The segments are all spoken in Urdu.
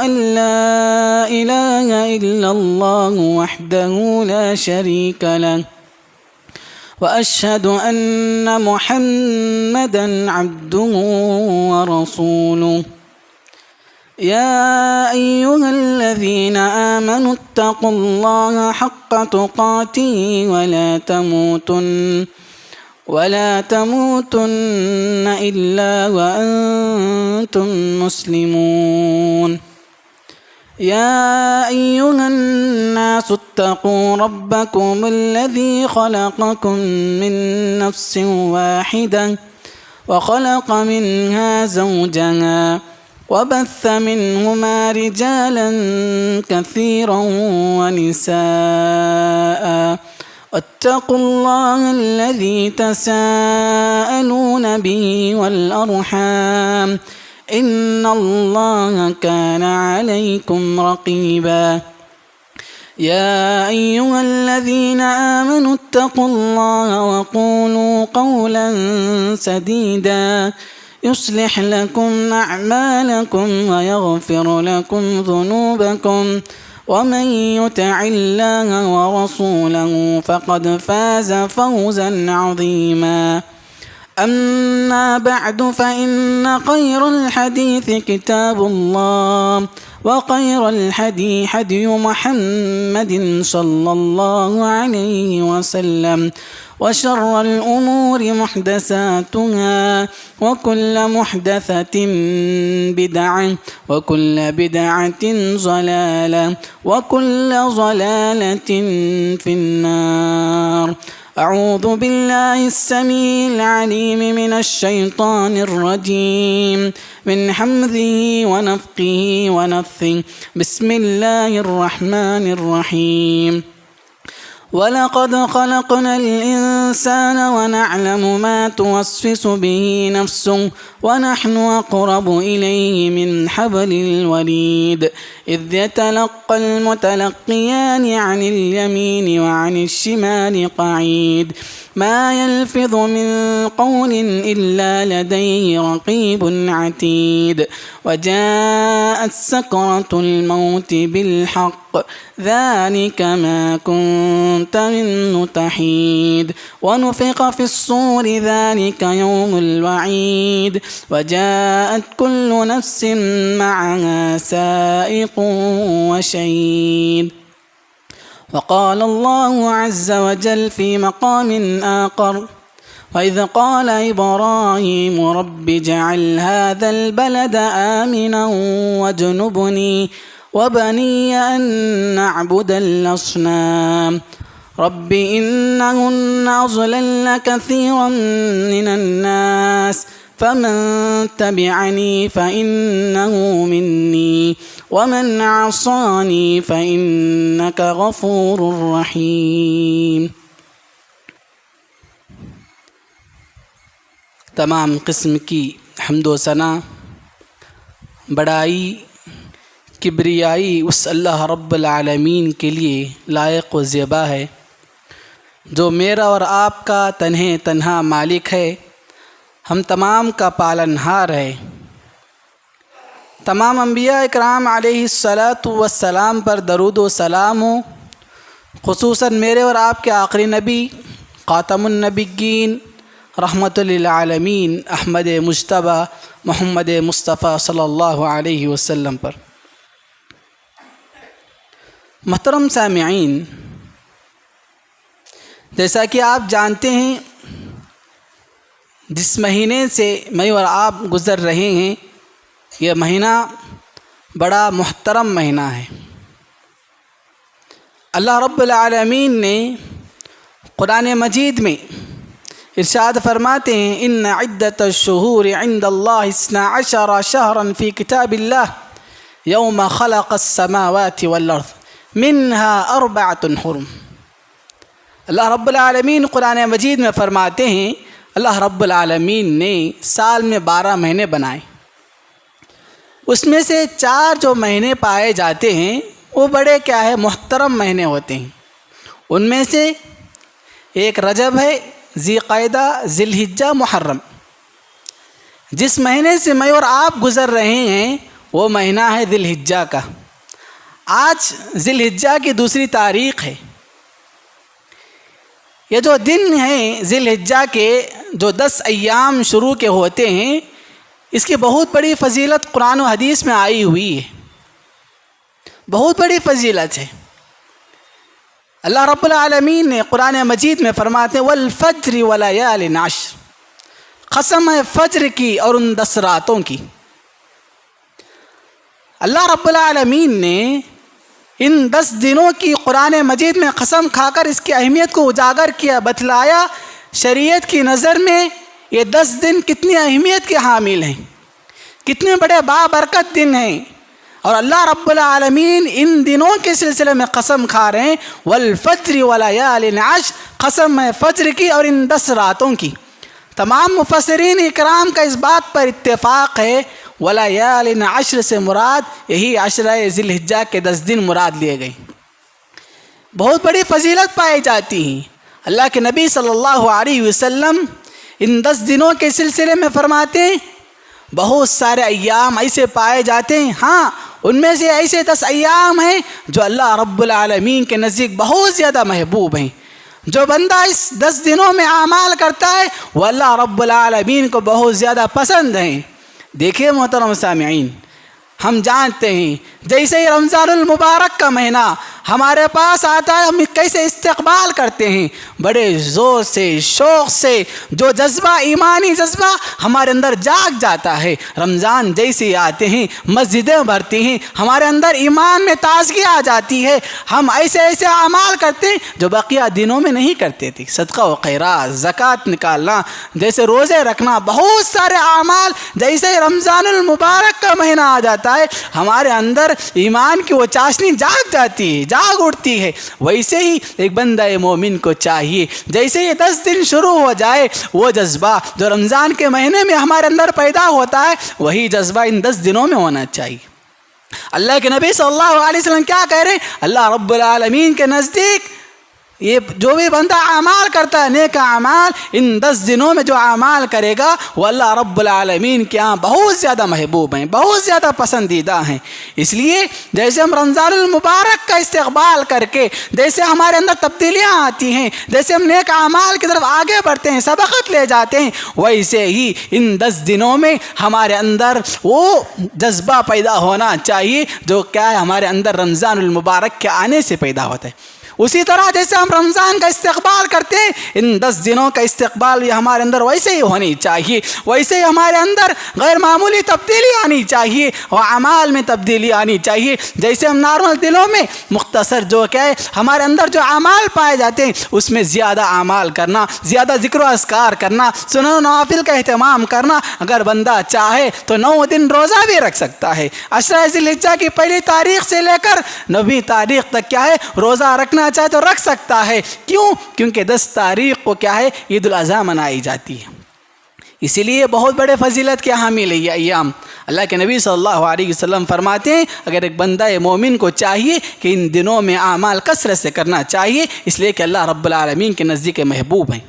أن لا إله إلا الله وحده لا شريك له وأشهد أن محمدًا عبده ورسوله. يا أيها الذين آمنوا اتقوا الله حق تقاته ولا تموتن إلا وأنتم مسلمون. يا أيها الناس اتقوا ربكم الذي خلقكم من نفس واحدة وخلق منها زوجها وبث منهما رجالا كثيرا ونساء. واتقوا الله الذي تساءلون به والأرحام إن الله كان عليكم رقيبا. يا أيها الذين آمنوا اتقوا الله وقولوا قولا سديدا يصلح لكم أعمالكم ويغفر لكم ذنوبكم ومن يطع الله ورسوله فقد فاز فوزا عظيما. أما بعد فإن خير الحديث كتاب الله وخير الهدي هدي محمد صلى الله عليه وسلم وشر الأمور محدثاتها وكل محدثة بدعة وكل بدعة ضلالة وكل ضلالة في النار. أعوذ بالله السميع العليم من الشيطان الرجيم من حمزه ونفخه ونفثه. بسم الله الرحمن الرحيم. ولقد خلقنا الإنسان ونعلم ما توسوس به نفسه ونحن أقرب إليه من حبل الوريد إذ يتلقى المتلقيان عن اليمين وعن الشمال قعيد ما يلفظ من قول إلا لديه رقيب عتيد. وجاءت سكرة الموت بالحق ذلك ما كنت منه تحيد. ونفخ في الصور ذلك يوم الوعيد. وجاءت كل نفس معها سائق وشهيد. وقال الله عز وجل في مقام آخر وإذ قال إبراهيم رب اجعل هذا البلد آمنا واجنبني وبني أن نعبد الأصنام رب إنهن أضللن كثيرا من الناس فمن تبعني فإنه مني ومن عصاني فإنك غفور رحيم. تمام قسم کی حمد و ثنا بڑائی کبریائی اس اللہ رب العالمین کے لیے لائق و زیبا ہے جو میرا اور آپ کا تنہا مالک ہے، ہم تمام کا پالنہار ہے۔ تمام انبیاء اکرام علیہ الصلاۃ والسلام پر درود و سلام ہو، خصوصاً میرے اور آپ کے آخری نبی خاتم النبیین رحمت للعالمین احمد مجتبیٰ محمد مصطفیٰ صلی اللہ علیہ وسلم پر۔ محترم سامعین، جیسا کہ آپ جانتے ہیں جس مہینے سے میں اور آپ گزر رہے ہیں یہ مہینہ بڑا محترم مہینہ ہے۔ اللہ رب العالمین نے قرآن مجید میں ارشاد فرماتے ہیں ان عدت الشہور عند اللہ 12 شہرا فی کتاب اللہ یوم خلق السماوات والارض منها 4 حرم۔ اللہ رب العالمین قرآن مجید میں فرماتے ہیں اللہ رب العالمین نے سال میں 12 مہینے بنائے، اس میں سے 4 جو مہینے پائے جاتے ہیں وہ بڑے کیا ہے محترم مہینے ہوتے ہیں۔ ان میں سے ایک رجب ہے، ذی قعدہ، ذی الحجہ، محرم۔ جس مہینے سے میں اور آپ گزر رہے ہیں وہ مہینہ ہے ذی الحجہ کا۔ آج ذی الحجہ کی 2 تاریخ ہے۔ یہ جو دن ہیں ذی الحجہ کے، جو 10 ایام شروع کے ہوتے ہیں، اس کی بہت بڑی فضیلت قرآن و حدیث میں آئی ہوئی ہے، بہت بڑی فضیلت ہے۔ اللہ رب العالمین نے قرآن مجید میں فرماتے ہیں والفجر ولیال عشر، قسم ہے فجر کی اور ان 10 راتوں کی۔ اللہ رب العالمین نے ان 10 دنوں کی قرآن مجید میں قسم کھا کر اس کی اہمیت کو اجاگر کیا، بتلایا شریعت کی نظر میں یہ 10 دن کتنی اہمیت کے حامل ہیں، کتنے بڑے بابرکت دن ہیں۔ اور اللہ رب العالمین ان دنوں کے سلسلے میں قسم کھا رہے ہیں والفجر ولیال عشر، قسم ہے فجر کی اور ان 10 راتوں کی۔ تمام مفسرین اکرام کا اس بات پر اتفاق ہے ولیال عشر سے مراد یہی عشرہ ذی الحجہ کے 10 دن مراد لیے گئے۔ بہت بڑی فضیلت پائی جاتی ہیں۔ اللہ کے نبی صلی اللہ علیہ وسلم ان 10 دنوں کے سلسلے میں فرماتے ہیں بہت سارے ایام ایسے پائے جاتے ہیں، ہاں ان میں سے ایسے 10 ایام ہیں جو اللہ رب العالمین کے نزدیک بہت زیادہ محبوب ہیں۔ جو بندہ اس 10 دنوں میں اعمال کرتا ہے وہ اللہ رب العالمین کو بہت زیادہ پسند ہیں۔ دیکھیے محترم سامعین، ہم جانتے ہیں جیسے ہی رمضان المبارک کا مہینہ ہمارے پاس آتا ہے ہم کیسے استقبال کرتے ہیں، بڑے زور سے، شوق سے، جو جذبہ، ایمانی جذبہ ہمارے اندر جاگ جاتا ہے۔ رمضان جیسے ہی آتے ہیں مسجدیں بھرتی ہیں، ہمارے اندر ایمان میں تازگی آ جاتی ہے، ہم ایسے ایسے اعمال کرتے ہیں جو بقیہ دنوں میں نہیں کرتے تھے۔ صدقہ و خیرات، زکوٰۃ نکالنا، جیسے روزے رکھنا، بہت سارے اعمال جیسے رمضان المبارک کا مہینہ آ جاتا ہے ہمارے اندر ایمان کی وہ چاشنی جاگ جاتی ہے، جاگ اٹھتی ہے۔ ویسے ہی ایک بندہ مومن کو چاہیے جیسے یہ 10 دن شروع ہو جائے وہ جذبہ جو رمضان کے مہینے میں ہمارے اندر پیدا ہوتا ہے وہی جذبہ ان 10 دنوں میں ہونا چاہیے۔ اللہ کے نبی صلی اللہ علیہ وسلم کیا کہہ رہے ہیں؟ اللہ رب العالمین کے نزدیک یہ جو بھی بندہ اعمال کرتا ہے نیک اعمال ان 10 دنوں میں جو اعمال کرے گا وہ اللہ رب العالمین کے ہاں بہت زیادہ محبوب ہیں، بہت زیادہ پسندیدہ ہیں۔ اس لیے جیسے ہم رمضان المبارک کا استقبال کر کے جیسے ہمارے اندر تبدیلیاں آتی ہیں، جیسے ہم نیک اعمال کی طرف آگے بڑھتے ہیں، سبقت لے جاتے ہیں، ویسے ہی ان 10 دنوں میں ہمارے اندر وہ جذبہ پیدا ہونا چاہیے جو کیا ہے ہمارے اندر رمضان المبارک کے آنے سے پیدا ہوتا ہے۔ اسی طرح جیسے ہم رمضان کا استقبال کرتے ہیں ان 10 دنوں کا استقبال بھی ہمارے اندر ویسے ہی ہونی چاہیے، ویسے ہی ہمارے اندر غیر معمولی تبدیلی آنی چاہیے اور اعمال میں تبدیلی آنی چاہیے۔ جیسے ہم نارمل دنوں میں مختصر جو کیا ہے ہمارے اندر جو اعمال پائے جاتے ہیں اس میں زیادہ اعمال کرنا، زیادہ ذکر و اذکار کرنا، سنن و نوافل کا اہتمام کرنا، اگر بندہ چاہے تو 9 دن روزہ بھی رکھ سکتا ہے۔ عشرہ ذی الحجہ کی پہلی تاریخ سے لے کر 9ویں تاریخ تک کیا ہے روزہ رکھنا چاہے تو رکھ سکتا ہے۔ کیوں؟ کیونکہ 10 تاریخ کو کیا ہے عید الاضحیٰ منائی جاتی ہے، اسی لیے بہت بڑے فضیلت کے حامل ہے یہ ایام۔ اللہ کے نبی صلی اللہ علیہ وسلم فرماتے ہیں اگر ایک بندہ مومن کو چاہیے کہ ان دنوں میں اعمال کثرت سے کرنا چاہیے، اس لیے کہ اللہ رب العالمین کے نزدیک محبوب ہیں۔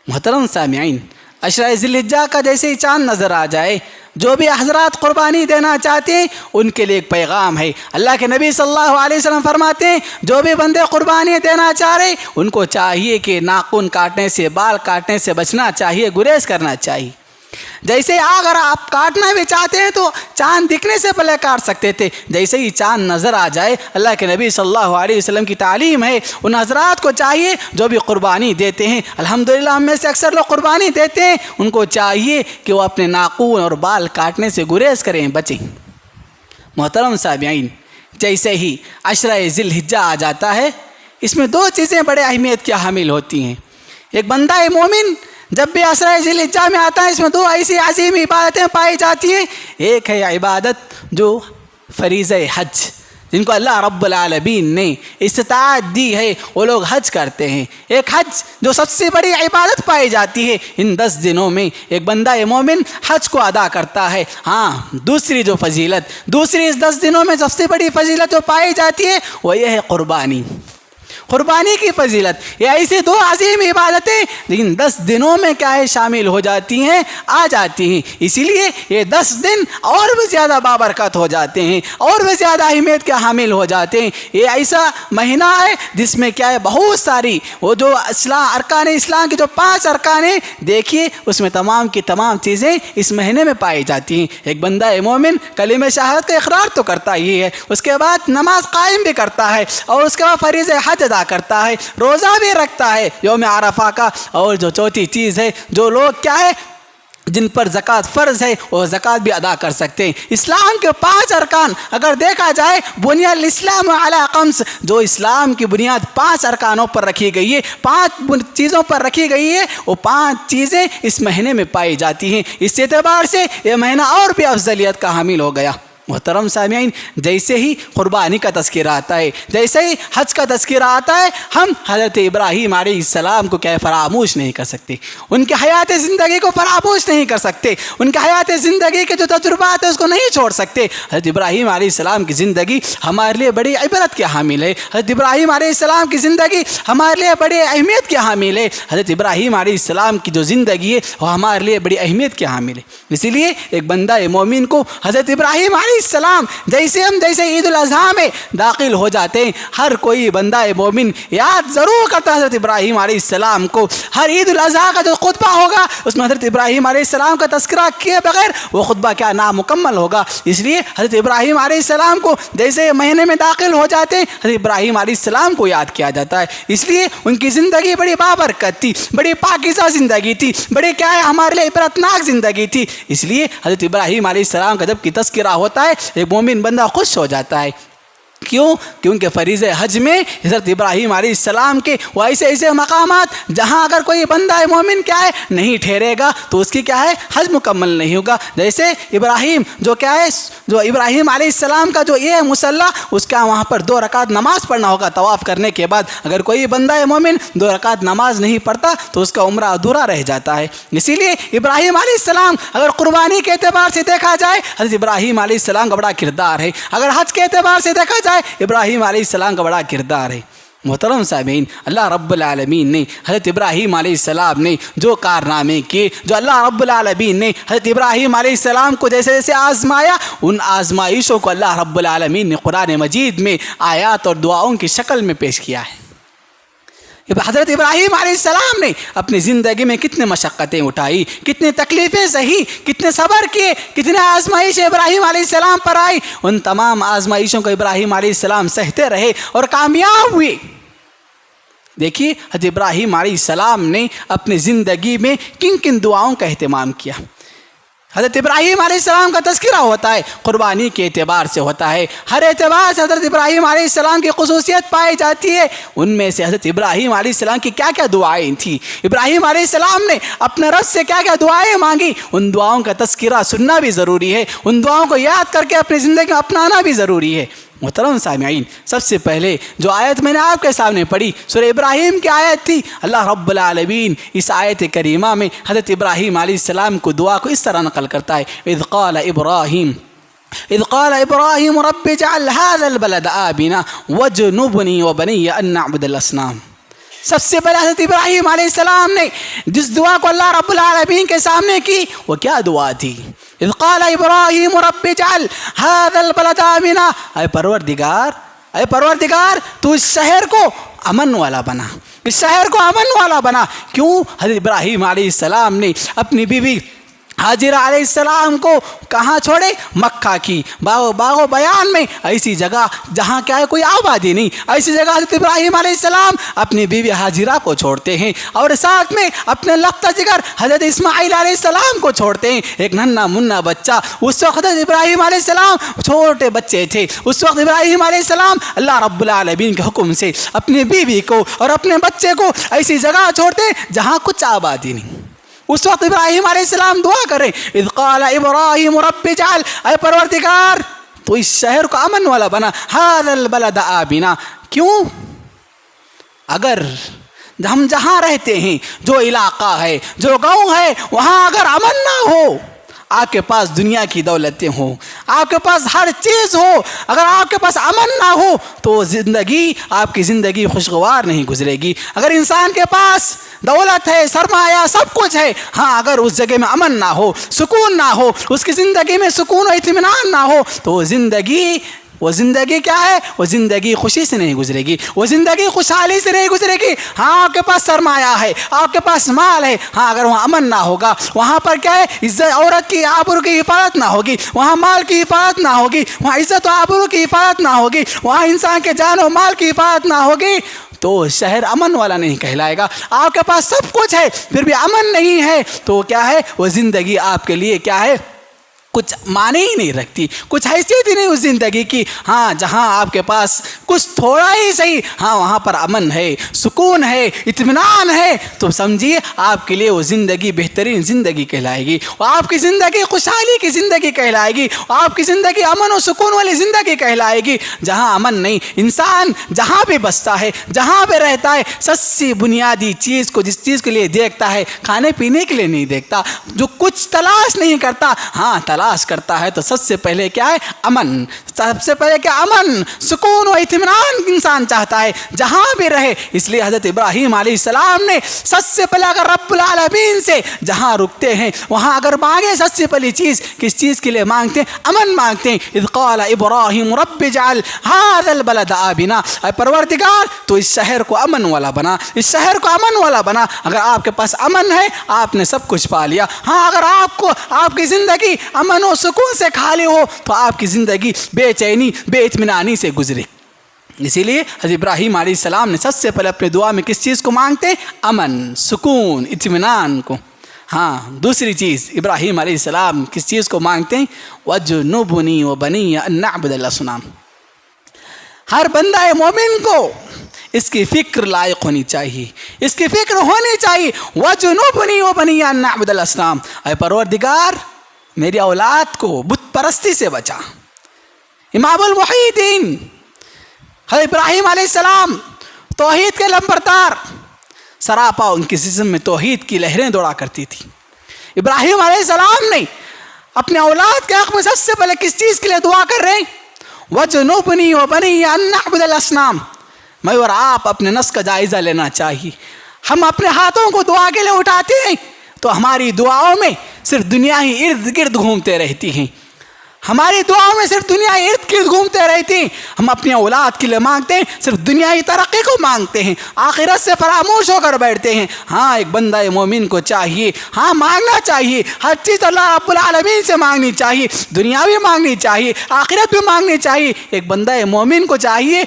محترم سامعین، عشرہ ذی الحجہ کا جیسے ہی چاند نظر آ جائے جو بھی حضرات قربانی دینا چاہتے ہیں ان کے لیے ایک پیغام ہے۔ اللہ کے نبی صلی اللہ علیہ وسلم فرماتے ہیں جو بھی بندے قربانی دینا چاہ رہے ان کو چاہیے کہ ناخن کاٹنے سے، بال کاٹنے سے بچنا چاہیے، گریز کرنا چاہیے۔ جیسے اگر آپ کاٹنا بھی چاہتے ہیں تو چاند دکھنے سے پہلے کاٹ سکتے تھے، جیسے ہی چاند نظر آ جائے اللہ کے نبی صلی اللہ علیہ وسلم کی تعلیم ہے ان حضرات کو چاہیے جو بھی قربانی دیتے ہیں، الحمدللہ ہم میں سے اکثر لوگ قربانی دیتے ہیں، ان کو چاہیے کہ وہ اپنے ناخن اور بال کاٹنے سے گریز کریں، بچیں۔ محترم سامعین، جیسے ہی عشرہ ذی الحجہ آ جاتا ہے اس میں 2 چیزیں بڑے اہمیت کی حامل ہوتی ہیں۔ ایک بندہ مومن جب بھی عشرہ ذی الحجہ میں آتا ہے اس میں 2 ایسی عظیم عبادتیں پائی جاتی ہیں۔ ایک ہے عبادت جو فریضہ حج، جن کو اللہ رب العالمین نے استطاعت دی ہے وہ لوگ حج کرتے ہیں۔ ایک حج جو سب سے بڑی عبادت پائی جاتی ہے ان 10 دنوں میں ایک بندہ مومن حج کو ادا کرتا ہے۔ ہاں دوسری جو فضیلت، دوسری اس 10 دنوں میں سب سے بڑی فضیلت جو پائی جاتی ہے وہ یہ ہے قربانی۔ قربانی کی فضیلت، یہ ایسی دو عظیم عبادتیں لیکن 10 دنوں میں کیا ہے شامل ہو جاتی ہیں، آ جاتی ہیں، اسی لیے یہ 10 دن اور بھی زیادہ بابرکت ہو جاتے ہیں اور بھی زیادہ اہمیت کے حامل ہو جاتے ہیں۔ یہ ایسا مہینہ ہے جس میں کیا ہے بہت ساری وہ جو ارکان اسلام کے جو 5 ارکان ہیں، دیکھیے اس میں تمام کی تمام چیزیں اس مہینے میں پائی جاتی ہیں۔ ایک بندہ مومن کلمہ شہادت کا اقرار تو کرتا ہی ہے، اس کے بعد نماز قائم بھی کرتا ہے اور اس کے بعد فریضہ حج ادا کرتا ہے، روزہ بھی رکھتا ہے یوم عرفہ کا، اور جو چوتھی چیز ہے جو لوگ کیا ہے جن پر زکوٰۃ فرض ہے وہ زکوٰۃ بھی ادا کر سکتے ہیں۔ اسلام کے 5 ارکان اگر دیکھا جائے، بنی الاسلام علی خمس، جو اسلام کی بنیاد 5 ارکانوں پر رکھی گئی ہے، 5 چیزوں پر رکھی گئی ہے، وہ 5 چیزیں اس مہینے میں پائی جاتی ہیں۔ اس اعتبار سے یہ مہینہ اور بھی افضلیت کا حامل ہو گیا۔ محترم سامعین، جیسے ہی قربانی کا تذکرہ آتا ہے، جیسے ہی حج کا تذکرہ آتا ہے، ہم حضرت ابراہیم علیہ السلام کو کیا فراموش نہیں کر سکتے، ان کے حیات زندگی کو فراموش نہیں کر سکتے، ان کے حیات زندگی کے جو تجربات ہیں اس کو نہیں چھوڑ سکتے۔ حضرت ابراہیم علیہ السلام کی زندگی ہمارے لیے بڑی عبرت کے حامل ہے، حضرت ابراہیم علیہ السلام کی زندگی ہمارے لیے بڑی اہمیت کے حامل ہے، حضرت ابراہیم علیہ السلام کی جو زندگی ہے وہ ہمارے لیے بڑی اہمیت کے حامل ہے۔ اسی لیے ایک بندہ مومن کو حضرت ابراہیم علیہ السلام جیسے عید الاضحیٰ میں داخل ہو جاتے ہیں، ہر کوئی بندہ مومن یاد ضرور کرتا ہے حضرت ابراہیم علیہ السلام کو۔ ہر عید الاضحیٰ کا جو خطبہ ہوگا اس میں حضرت ابراہیم علیہ السلام کا تذکرہ کیے بغیر وہ خطبہ کیا نامکمل ہوگا۔ اس لیے حضرت ابراہیم علیہ السلام کو جیسے مہینے میں داخل ہو جاتے ہیں حضرت ابراہیم علیہ السلام کو یاد کیا جاتا ہے، اس لیے ان کی زندگی بڑی بابرکت تھی، بڑی پاکیزہ زندگی تھی، بڑی کیا ہے ہمارے لیے عبرتناک زندگی تھی۔ اس لیے حضرت ابراہیم علیہ السلام کا جب کی تذکرہ ہوتا ہے ایک مومن بندہ خوش ہو جاتا ہے۔ کیوں؟ کیونکہ فریضہ حج میں حضرت ابراہیم علیہ السلام کے وہ ایسے مقامات جہاں اگر کوئی بندہ مومن کیا ہے نہیں ٹھہرے گا تو اس کی کیا ہے حج مکمل نہیں ہوگا۔ جیسے ابراہیم جو کیا ہے جو ابراہیم علیہ السلام کا جو یہ مصلی، اس کا وہاں پر 2 رکعت نماز پڑھنا ہوگا طواف کرنے کے بعد۔ اگر کوئی بندہ مومن 2 رکعت نماز نہیں پڑھتا تو اس کا عمرہ ادھورا رہ جاتا ہے۔ اسی لیے ابراہیم علیہ السلام اگر قربانی کے اعتبار سے دیکھا جائے حضرت ابراہیم علیہ السلام کا بڑا کردار ہے، اگر حج کے اعتبار سے دیکھا جائے ابراہیم علیہ السلام کا بڑا کردار ہے۔ محترم سامعین، اللہ رب العالمین نے حضرت ابراہیم علیہ السلام نے جو کارنامے کیے، جو اللہ رب العالمین نے حضرت ابراہیم علیہ السلام کو جیسے آزمایا، ان آزمائشوں کو اللہ رب العالمین نے قرآن مجید میں آیات اور دعاؤں کی شکل میں پیش کیا ہے۔ حضرت ابراہیم علیہ السلام نے اپنی زندگی میں کتنے مشقتیں اٹھائی، کتنے تکلیفیں سہی، کتنے صبر کیے، کتنے آزمائش ابراہیم علیہ السلام پر آئی، ان تمام آزمائشوں کو ابراہیم علیہ السلام سہتے رہے اور کامیاب ہوئے۔ دیکھیے حضرت ابراہیم علیہ السلام نے اپنی زندگی میں کن کن دعاؤں کا اہتمام کیا۔ حضرت ابراہیم علیہ السلام کا تذکرہ ہوتا ہے قربانی کے اعتبار سے ہوتا ہے، ہر اعتبار سے حضرت ابراہیم علیہ السلام کی خصوصیت پائی جاتی ہے۔ ان میں سے حضرت ابراہیم علیہ السلام کی کیا کیا دعائیں تھیں، ابراہیم علیہ السلام نے اپنے رب سے کیا کیا دعائیں مانگی، ان دعاؤں کا تذکرہ سننا بھی ضروری ہے، ان دعاؤں کو یاد کر کے اپنی زندگی میں اپنانا بھی ضروری ہے۔ محترم سامعین، سب سے پہلے جو آیت میں نے آپ کے سامنے پڑھی سورہ ابراہیم کی آیت تھی، اللہ رب العالمین اس آیت کریمہ میں حضرت ابراہیم علیہ السلام کو دعا کو اس طرح نقل کرتا ہے، اذ قال ابراہیم رب اجعل هذا البلد آمنا واجنبنی وبنی ان نعبد الاصنام۔ سب سے پہلے حضرت ابراہیم علیہ السلام نے جس دعا کو اللہ رب العالمین کے سامنے کی وہ کیا دعا تھی؟ اذ قال ابراہیم رب اجعل هذا البلد آمنا، اے پروردگار تو اس شہر کو امن والا بنا، اس شہر کو امن والا بنا۔ کیوں؟ حضرت ابراہیم علیہ السلام نے اپنی بیوی حاجرہ علیہ السلام کو کہاں چھوڑے؟ مکہ کی باغ و بیان میں، ایسی جگہ جہاں کیا ہے کوئی آبادی نہیں، ایسی جگہ حضرت ابراہیم علیہ السلام اپنی بیوی حاجرہ کو چھوڑتے ہیں اور ساتھ میں اپنے لخت جگر حضرت اسماعیل علیہ السلام کو چھوڑتے ہیں، ایک ننھا منا بچہ۔ اس وقت حضرت ابراہیم علیہ السلام چھوٹے بچے تھے، اس وقت ابراہیم علیہ السلام اللہ رب العالمین کے حکم سے اپنی بیوی کو اور اپنے بچے کو ایسی جگہ چھوڑتے جہاں کچھ آبادی نہیں۔ اس وقت ابراہیم علیہ السلام دعا کریں، اذ قال ابراہیم رب اجعل، اے پروردگار تو اس شہر کو امن والا بنا، هذا البلد آمنا۔ کیوں؟ اگر ہم جہاں رہتے ہیں، جو علاقہ ہے، جو گاؤں ہے، وہاں اگر امن نہ ہو، آپ کے پاس دنیا کی دولتیں ہوں، آپ کے پاس ہر چیز ہو، اگر آپ کے پاس امن نہ ہو تو زندگی، آپ کی زندگی خوشگوار نہیں گزرے گی۔ اگر انسان کے پاس دولت ہے، سرمایہ، سب کچھ ہے، ہاں اگر اس جگہ میں امن نہ ہو، سکون نہ ہو، اس کی زندگی میں سکون و اطمینان نہ ہو، تو وہ زندگی کیا ہے؟ وہ زندگی خوشی سے نہیں گزرے گی، وہ زندگی خوشحالی سے نہیں گزرے گی۔ ہاں آپ کے پاس سرمایہ ہے، آپ کے پاس مال ہے، ہاں اگر وہاں امن نہ ہوگا، وہاں پر کیا ہے؟ عزت، عورت کی آبرو کی حفاظت نہ ہوگی، وہاں مال کی حفاظت نہ ہوگی، وہاں عزت و آبرو کی حفاظت نہ ہوگی، وہاں انسان کے جان و مال کی حفاظت نہ ہوگی، تو شہر امن والا نہیں کہلائے گا۔ آپ کے پاس سب کچھ ہے پھر بھی امن نہیں ہے تو کیا ہے؟ وہ زندگی آپ کے لیے کیا ہے؟ کچھ معنی ہی نہیں رکھتی، کچھ حیثیت ہی نہیں اس زندگی کی۔ ہاں جہاں آپ کے پاس کچھ تھوڑا ہی صحیح، ہاں وہاں پر امن ہے، سکون ہے، اطمینان ہے، تو سمجھیے آپ کے لیے وہ زندگی بہترین زندگی کہلائے گی، وہ آپ کی زندگی خوشحالی کی زندگی کہلائے گی، آپ کی زندگی امن و سکون والی زندگی کہلائے گی۔ جہاں امن نہیں، انسان جہاں پہ بستا ہے، جہاں پہ رہتا ہے، سب سے بنیادی چیز کو، جس چیز کے لیے دیکھتا ہے، کھانے پینے کے لیے نہیں دیکھتا، جو کچھ تلاش نہیں کرتا، ہاں تلاش کرتا ہے تو سب سے پہلے کیا ہے؟ امن۔ سب سے پہلے کیا؟ امن، سکون و اطمینان انسان چاہتا ہے جہاں بھی رہے۔ اس لیے حضرت ابراہیم علیہ السلام نے سب سے پہلے اگر رب العالمین سے جہاں رکتے ہیں وہاں اگر مانگے، سب سے پہلی چیز کس چیز کے لیے مانگتے ہیں؟ امن مانگتے ہیں۔ اذ قال ابراہیم رب اجعل هذا البلد آمنا، اے پروردگار تو اس شہر کو امن والا بنا، اس شہر کو امن والا بنا۔ اگر آپ کے پاس امن ہے آپ نے سب کچھ پا لیا۔ ہاں اگر آپ کی زندگی امن و سکون سے خالی ہو تو آپ کی زندگی بے چینی، بے اطمینانی سے گزرے۔ اسی لیے حضرت ابراہیم علیہ السلام نے سب سے پہلے اپنے دعا میں کس چیز کو مانگتے ہیں؟ امن، سکون، اطمینان کو۔ ہاں دوسری چیز ابراہیم علیہ السلام کس چیز کو مانگتے ہیں؟ وَجْنُبْنِي وَبَنِيَّ أَن نَعْبُدَ الْأَصْنَامَ۔ ہر بندہ مومن کو اس کی فکر لائق ہونی چاہیے، اس کی فکر ہونی چاہیے۔ وَجْنُبْنِي وَبَنِيَّ أَن نَعْبُدَ الْأَصْنَامَ، اے پروردگار میری اولاد کو بت پرستی سے بچا۔ امام الموحدین حضرت ابراہیم علیہ السلام توحید کے لمبردار، سراپا ان کے جسم میں توحید کی لہریں دوڑا کرتی تھی۔ ابراہیم علیہ السلام نے اپنے اولاد کے حق میں سب سے پہلے کس چیز کے لیے دعا کر رہے ہیں؟ وَجْنُبْنِي وَبَنِيَّ أَن نَعْبُدَ الْأَصْنَامَ۔ میں اور آپ اپنے نفس کا جائزہ لینا چاہیے۔ ہم اپنے ہاتھوں کو دعا کے لیے اٹھاتے ہیں تو ہماری دعاؤں میں صرف دنیا ہی ارد گرد گھومتے رہتی ہیں، ہماری دعاؤں میں صرف دنیا ہی ارد گرد گھومتے رہتی ہیں۔ ہم اپنی اولاد کے لیے مانگتے ہیں، صرف دنیا ہی ترقی کو مانگتے ہیں، آخرت سے فراموش ہو کر بیٹھتے ہیں۔ ہاں ایک بندہ مومن کو چاہیے، ہاں مانگنا چاہیے، ہر چیز اللہ رب العالمین سے مانگنی چاہیے، دنیا بھی مانگنی چاہیے، آخرت بھی مانگنی چاہیے۔ ایک بندہ مومن کو چاہیے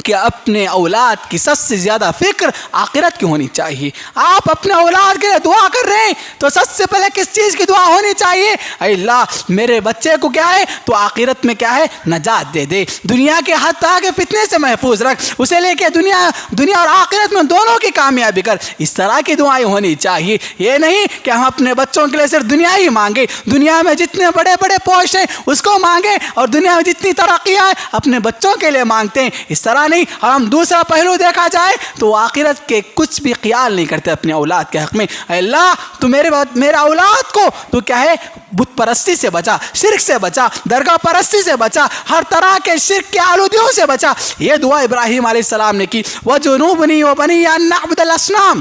کہ اپنے اولاد کی سب سے زیادہ فکر آخرت کی ہونی چاہیے۔ آپ اپنے اولاد کے لیے دعا کر رہے ہیں تو سب سے پہلے کس چیز کی دعا ہونی چاہیے؟ اے اللہ میرے بچے کو کیا ہے تو آخرت میں کیا ہے نجات دے دے، دنیا کے ہر طرح کے فتنے سے محفوظ رکھ، اسے لے کے دنیا اور آخرت میں دونوں کی کامیابی کر۔ اس طرح کی دعائیں ہونی چاہیے، یہ نہیں کہ ہم اپنے بچوں کے لیے صرف دنیا ہی مانگے، دنیا میں جتنے بڑے بڑے پوسٹ ہیں اس کو مانگے اور دنیا میں جتنی ترقیاں ہیں اپنے بچوں کے لیے مانگتے ہیں۔ اس طرح نہیں، ہم دوسرا پہلو دیکھا جائے تو آخرت کے کچھ بھی خیال نہیں کرتے اپنے اولاد کے حق میں۔ اے اللہ تو میرا اولاد کو تو کیا ہے بت پرستی سے بچا، شرک سے بچا، درگاہ پرستی سے بچا، ہر طرح کے شرک کے آلودیوں سے بچا۔ یہ دعا ابراہیم علیہ السلام نے کی، وَجُنُوبْنِي وَبَنِيَّ أَن نَعْبُدَ الْأَصْنَامَ۔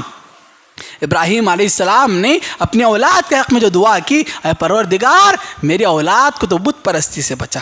ابراہیم علیہ السلام نے اپنے اولاد کے حق میں جو دعا کی، اے پروردگار میری اولاد کو تو بت پرستی سے بچا۔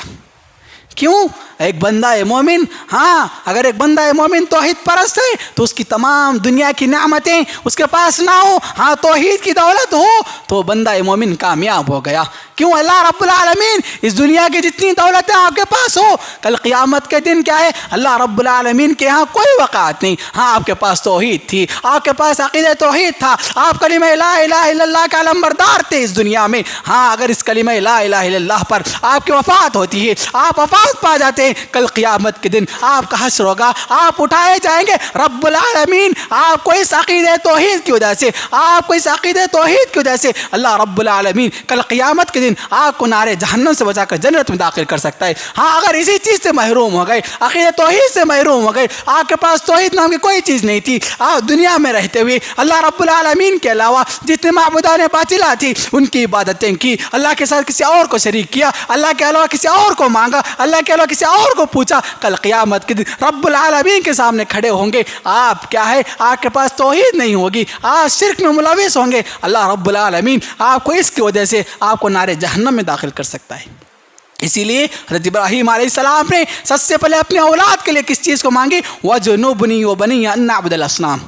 کیوں؟ ایک بندہ مومن، ہاں اگر ایک بندہ مومن توحید پرست ہے تو اس کی تمام دنیا کی نعمتیں اس کے پاس نہ ہو، ہاں توحید کی دولت ہو تو بندہ مومن کامیاب ہو گیا۔ کیوں؟ اللہ رب العالمین اس دنیا کی جتنی دولتیں آپ کے پاس ہو، کل قیامت کے دن کیا ہے اللہ رب العالمین کے ہاں کوئی وقعت نہیں۔ ہاں آپ کے پاس توحید تھی، آپ کے پاس عقیدہ توحید تھا، آپ کلمہ لا الہ الا اللہ کا علمبردار تھے اس دنیا میں۔ ہاں اگر اس کلمہ لا الہ الا اللہ پر آپ کی وفات ہوتی ہے، آپ وفات نجات پا جاتے ہیں، کل قیامت کے دن آپ کا حشر ہوگا، آپ اٹھائے جائیں گے۔ رب العالمین آپ کو اس عقیدہ توحید کی وجہ سے، آپ کو اس عقیدہ توحید کی وجہ سے اللہ رب العالمین کل قیامت کے دن آپ کو نار جہنم سے بچا کر جنت میں داخل کر سکتا ہے۔ ہاں اگر اسی چیز سے محروم ہو گئے، عقیدہ توحید سے محروم ہو گئے، آپ کے پاس توحید نام کی کوئی چیز نہیں تھی، آپ دنیا میں رہتے ہوئے اللہ رب العالمین کے علاوہ جتنے معبودان باطلہ تھی ان کی عبادتیں کی، اللہ کے ساتھ کسی اور کو شریک کیا، اللہ کے علاوہ کسی اور کو مانگا، اللہ کے علاوہ کسی اور کو پوچھا، کل قیامت کے دن رب العالمین کے سامنے کھڑے ہوں گے، آپ کیا ہے، آپ کے پاس توحید نہیں ہوگی، آپ شرک میں ملوث ہوں گے، اللہ رب العالمین آپ کو اس کی وجہ سے آپ کو نار جہنم میں داخل کر سکتا ہے۔ اسی لیے حضرت ابراہیم علیہ السلام نے سب سے پہلے اپنے اولاد کے لیے کس چیز کو مانگی؟ وَجُنُوبْنِي وَبَنِيَّ أَن نَّعْبُدَ الْأَصْنَامَ۔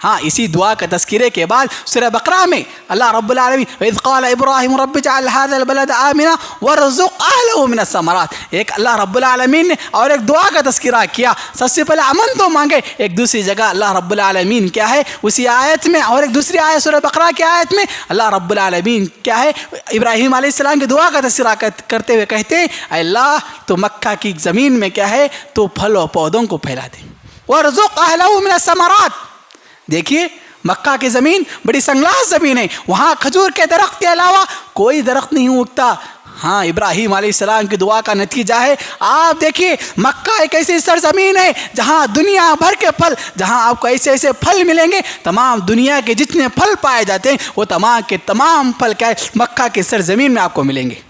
ہاں اسی دعا کے تذکرے کے بعد سورہ بقرہ میں اللہ رب العالمین وَإِذْ قَالَ إِبْرَاهِيمُ رَبِّ اجْعَلْ هَٰذَا الْبَلَدَ آمِنًا وَارْزُقْ أَهْلَهُ مِنَ الثَّمَرَاتِ۔ ایک اللہ رب العالمین نے اور ایک دعا کا تذکرہ کیا، سب سے پہلے امن تو مانگے، ایک دوسری جگہ اللہ رب العالمین کیا ہے اسی آیت میں اور ایک دوسری آیت سورہ بقرہ کی آیت میں اللہ رب العالمین کیا ہے ابراہیم علیہ السلام کی دعا کا تذکرہ کرتے ہوئے کہتے ہیں اے اللہ تو مکہ کی زمین میں کیا ہے تو پھل و پودوں کو پھیلا دے، وَارْزُقْ أَهْلَهُ مِنَ الثَّمَرَاتِ۔ دیکھیے مکہ کی زمین بڑی سنگلاس زمین ہے، وہاں کھجور کے درخت کے علاوہ کوئی درخت نہیں اگتا۔ ہاں ابراہیم علیہ السلام کی دعا کا نتیجہ ہے، آپ دیکھیے مکہ ایک ایسی سرزمین ہے جہاں دنیا بھر کے پھل، جہاں آپ کو ایسے ایسے پھل ملیں گے، تمام دنیا کے جتنے پھل پائے جاتے ہیں وہ تمام کے تمام پھل کیا ہے مکہ کی سرزمین میں آپ کو ملیں گے۔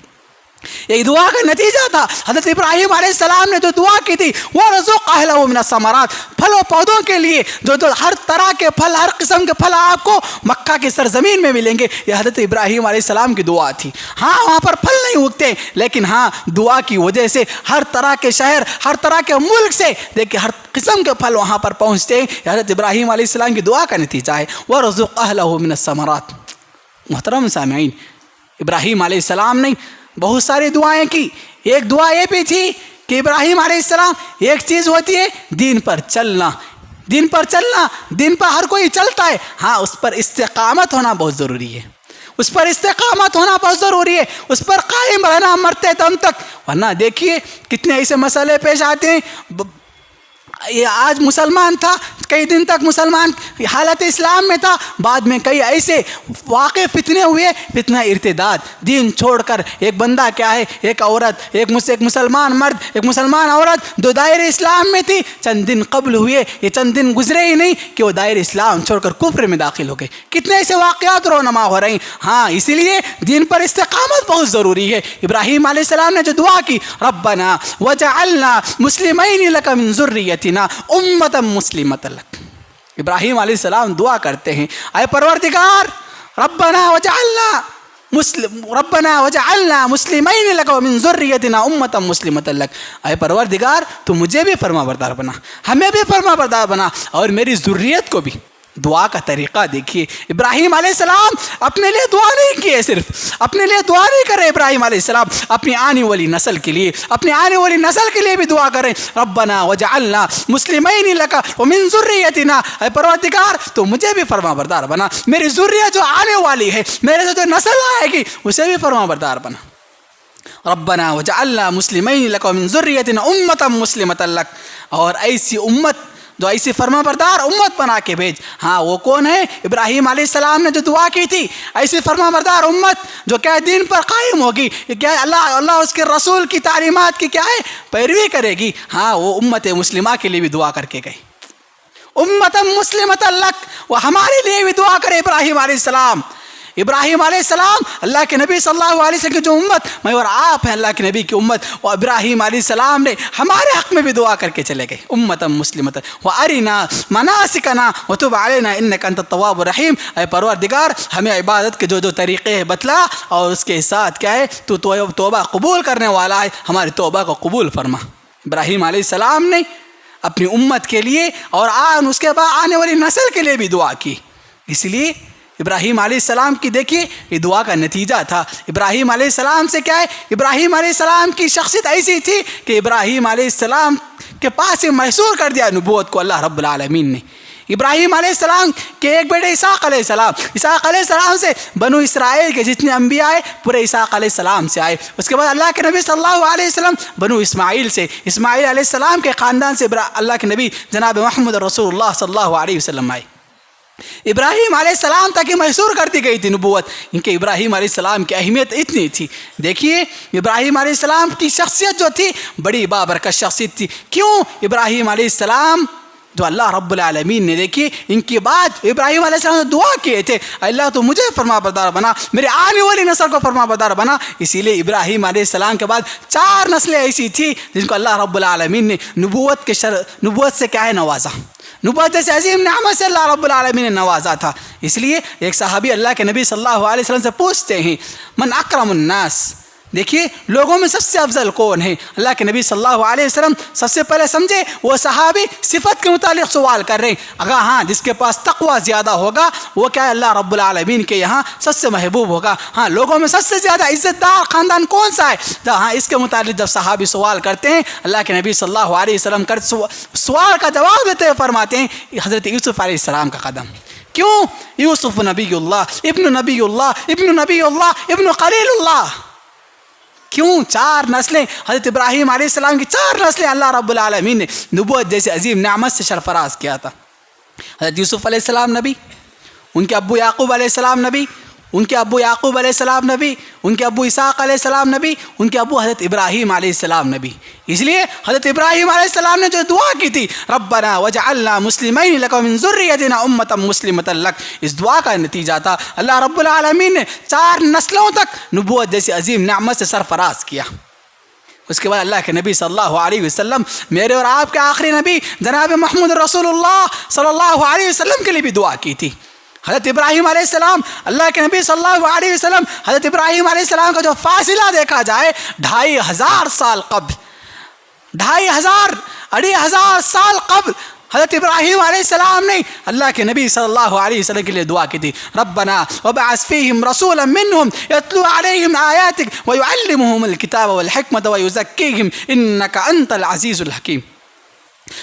یہ دعا کا نتیجہ تھا، حضرت ابراہیم علیہ السلام نے جو دعا کی تھی وَارْزُقْ أَهْلَهُ مِنَ الثَّمَرَاتِ، پھل و پودوں کے لیے جو ہر طرح کے پھل، ہر قسم کے پھل آپ کو مکہ کی سرزمین میں ملیں گے، یہ حضرت ابراہیم علیہ السلام کی دعا تھی۔ ہاں وہاں پر پھل نہیں اگتے لیکن ہاں دعا کی وجہ سے ہر طرح کے شہر، ہر طرح کے ملک سے دیکھیں ہر قسم کے پھل وہاں پر پہنچتے ہیں، یہ حضرت ابراہیم علیہ السلام کی دعا کا نتیجہ ہے وَارْزُقْ أَهْلَهُ مِنَ الثَّمَرَاتِ۔ محترم سامعین، ابراہیم علیہ السلام نے بہت ساری دعائیں کی، ایک دعا یہ بھی تھی کہ ابراہیم علیہ السلام ایک چیز ہوتی ہے دین پر چلنا، دین پر چلنا، دین پر ہر کوئی چلتا ہے، ہاں اس پر استقامت ہونا بہت ضروری ہے، اس پر استقامت ہونا بہت ضروری ہے، اس پر قائم رہنا مرتے دم تک، ورنہ دیکھیے کتنے ایسے مسئلے پیش آتے ہیں۔ یہ آج مسلمان تھا، کئی دن تک مسلمان حالت اسلام میں تھا، بعد میں کئی ایسے واقع فتنے ہوئے، فتنہ ارتداد، دین چھوڑ کر ایک بندہ کیا ہے، ایک عورت، ایک مسلمان مرد، ایک مسلمان عورت جو دائر اسلام میں تھی، چند دن قبل ہوئے، یہ چند دن گزرے ہی نہیں کہ وہ دائر اسلام چھوڑ کر کفر میں داخل ہو گئے، کتنے ایسے واقعات رونما ہو رہے ہیں۔ ہاں اسی لیے دین پر استقامت بہت ضروری ہے۔ ابراہیم علیہ السلام نے جو دعا کی ربنا وجعلنا مسلمین لک من ذریتنا امتا مسلمۃ لک، ابراہیم علیہ السلام دعا کرتے ہیں اے پروردگار ربنا وجعلنا مسلمین لک ومن ذریتنا امتا مسلمۃ لک، اے پروردگار تو مجھے بھی فرما بردار بنا، ہمیں بھی فرما بردار بنا اور میری ذریت کو بھی۔ دعا کا طریقہ دیکھیے، ابراہیم علیہ السلام اپنے لیے دعا نہیں کیے، صرف اپنے لیے دعا نہیں کرے ابراہیم علیہ السلام، اپنی آنے والی نسل کے لیے، اپنی آنے والی نسل کے لیے بھی دعا کریں ربنا وجعلنا مسلمین لک ومن ذریتنا، اے پروردگار تو مجھے بھی فرما بردار بنا، میری ذریت جو آنے والی ہے، میرے سے جو نسل آئے گی اسے بھی فرما بردار بنا۔ ربنا وجعلنا مسلمین لک ومن ذریتنا امتا مسلمۃ لک، اور ایسی امت جو ایسی فرما بردار امت بنا کے بھیج۔ ہاں وہ کون ہے؟ ابراہیم علیہ السلام نے جو دعا کی تھی، ایسی فرما بردار امت جو کیا دین پر قائم ہوگی، کیا اللہ اس کے رسول کی تعلیمات کی کیا ہے پیروی کرے گی، ہاں وہ امت مسلمہ کے لیے بھی دعا کر کے گئی، امت مسلمۃ لک، وہ ہمارے لیے بھی دعا کرے ابراہیم علیہ السلام۔ ابراہیم علیہ السلام اللہ کے نبی صلی اللہ علیہ وسلم کی جو امت میں اور آپ ہیں اللہ کے نبی کی امت، اور ابراہیم علیہ السلام نے ہمارے حق میں بھی دعا کر کے چلے گئے امتا مسلمۃ وارنا مناسکنا وتب علینا انک انت التواب الرحیم، اے پروردگار ہمیں عبادت کے جو جو طریقے ہیں بتلا اور اس کے ساتھ کیا ہے تو توبہ قبول کرنے والا ہے، ہماری توبہ کو قبول فرما۔ ابراہیم علیہ السلام نے اپنی امت کے لیے اور اس کے بعد آنے والی نسل کے لیے بھی دعا کی، اس لیے ابراہیم علیہ السلام کی دیکھیے یہ دعا کا نتیجہ تھا۔ ابراہیم علیہ السلام سے کیا ہے، ابراہیم علیہ السلام کی شخصیت ایسی تھی کہ ابراہیم علیہ السلام کے پاس ہی محصور کر دیا نبوت کو اللہ رب العالمین نے۔ ابراہیم علیہ السلام کے ایک بیٹے اسحاق علیہ السلام، اسحاق علیہ السلام سے بنو اسرائیل کے جتنے انبیاء آئے پورے اسحاق علیہ السلام سے آئے۔ اس کے بعد اللہ کے نبی صلی اللہ علیہ وسلم بنو اسماعیل سے، اسماعیل علیہ السلام کے خاندان سے اللہ کے نبی جناب محمد رسول اللہ صلی اللہ علیہ وسلم آئے۔ ابراہیم علیہ السلام تک محصور کرتی گئی تھی نبوت، ان کے ابراہیم علیہ السلام کی اہمیت اتنی تھی۔ دیکھیے ابراہیم علیہ السلام کی شخصیت جو تھی بڑی بابرکت شخصیت تھی۔ کیوں؟ ابراہیم علیہ السلام جو اللہ رب العالمین نے دیکھیے ان کی بات ابراہیم علیہ السلام نے دعا کیے تھے، اللہ تو مجھے فرما بردار بنا، میرے آنے والی نسل کو فرما بردار بنا۔ اسی لیے ابراہیم علیہ السلام کے بعد 4 نسلیں ایسی تھی جن کو اللہ رب العالمین نے نبوت سے کیا ہے نوازا، نبوت سے عظیم نعمت سے اللہ رب العالمین نے نوازا تھا۔ اس لیے ایک صحابی اللہ کے نبی صلی اللہ علیہ وسلم سے پوچھتے ہیں من اکرم الناس، دیکھیے لوگوں میں سب سے افضل کون ہے؟ اللہ کے نبی صلی اللہ علیہ وسلم سب سے پہلے سمجھے وہ صحابی صفت کے متعلق سوال کر رہے ہیں، اگر ہاں جس کے پاس تقوی زیادہ ہوگا وہ کیا ہے اللہ رب العالمین کے یہاں سب سے محبوب ہوگا۔ ہاں لوگوں میں سب سے زیادہ عزت دار خاندان کون سا ہے؟ ہاں اس کے متعلق جب صحابی سوال کرتے ہیں اللہ کے نبی صلی اللہ علیہ وسلم سوال کا جواب دیتے ہوئے فرماتے ہیں حضرت یوسف علیہ السلام کا قدم۔ کیوں؟ یوسف نبی اللہ ابن نبی اللہ ابن نبی اللہ ابن خلیل اللہ۔ کیوں؟ 4 نسلیں حضرت ابراہیم علیہ السلام کی 4 نسلیں اللہ رب العالمین نے نبوت جیسے عظیم نعمت سے سرفراز کیا تھا۔ حضرت یوسف علیہ السلام نبی، ان کے ابو یعقوب علیہ السلام نبی، ان کے ابو یعقوب علیہ السلام نبی، ان کے ابو اسحاق علیہ السلام نبی، ان کے ابو حضرت ابراہیم علیہ السلام نبی۔ اس لیے حضرت ابراہیم علیہ السلام نے جو دعا کی تھی ربنا وجعلنا مسلمین لک ومن ذریتنا امۃ مسلمۃ لک، اس دعا کا نتیجہ تھا اللہ رب العالمین نے 4 نسلوں تک نبوت جیسی عظیم نعمت سے سرفراز کیا۔ اس کے بعد اللہ کے نبی صلی اللہ علیہ وسلم میرے اور آپ کے آخری نبی جناب محمد رسول اللہ صلی اللہ علیہ وسلم کے لیے بھی دعا کی تھی۔ حضرت ابراہیم علیہ السلام اللہ کے نبی صلی اللہ علیہ وسلم حضرت ابراہیم علیہ السلام کا جو فاصلہ دیکھا جائے 2500 سال قبل، 2500 سال قبل حضرت ابراہیم علیہ السلام نے اللہ کے نبی صلی اللہ علیہ وسلم کے لیے دعا کی تھی ربنا وبعث فیہم رسولا منہم یتلو علیہم آیاتک ویعلمہم الکتاب والحکمت ویزکیہم انک انت العزیز الحکیم۔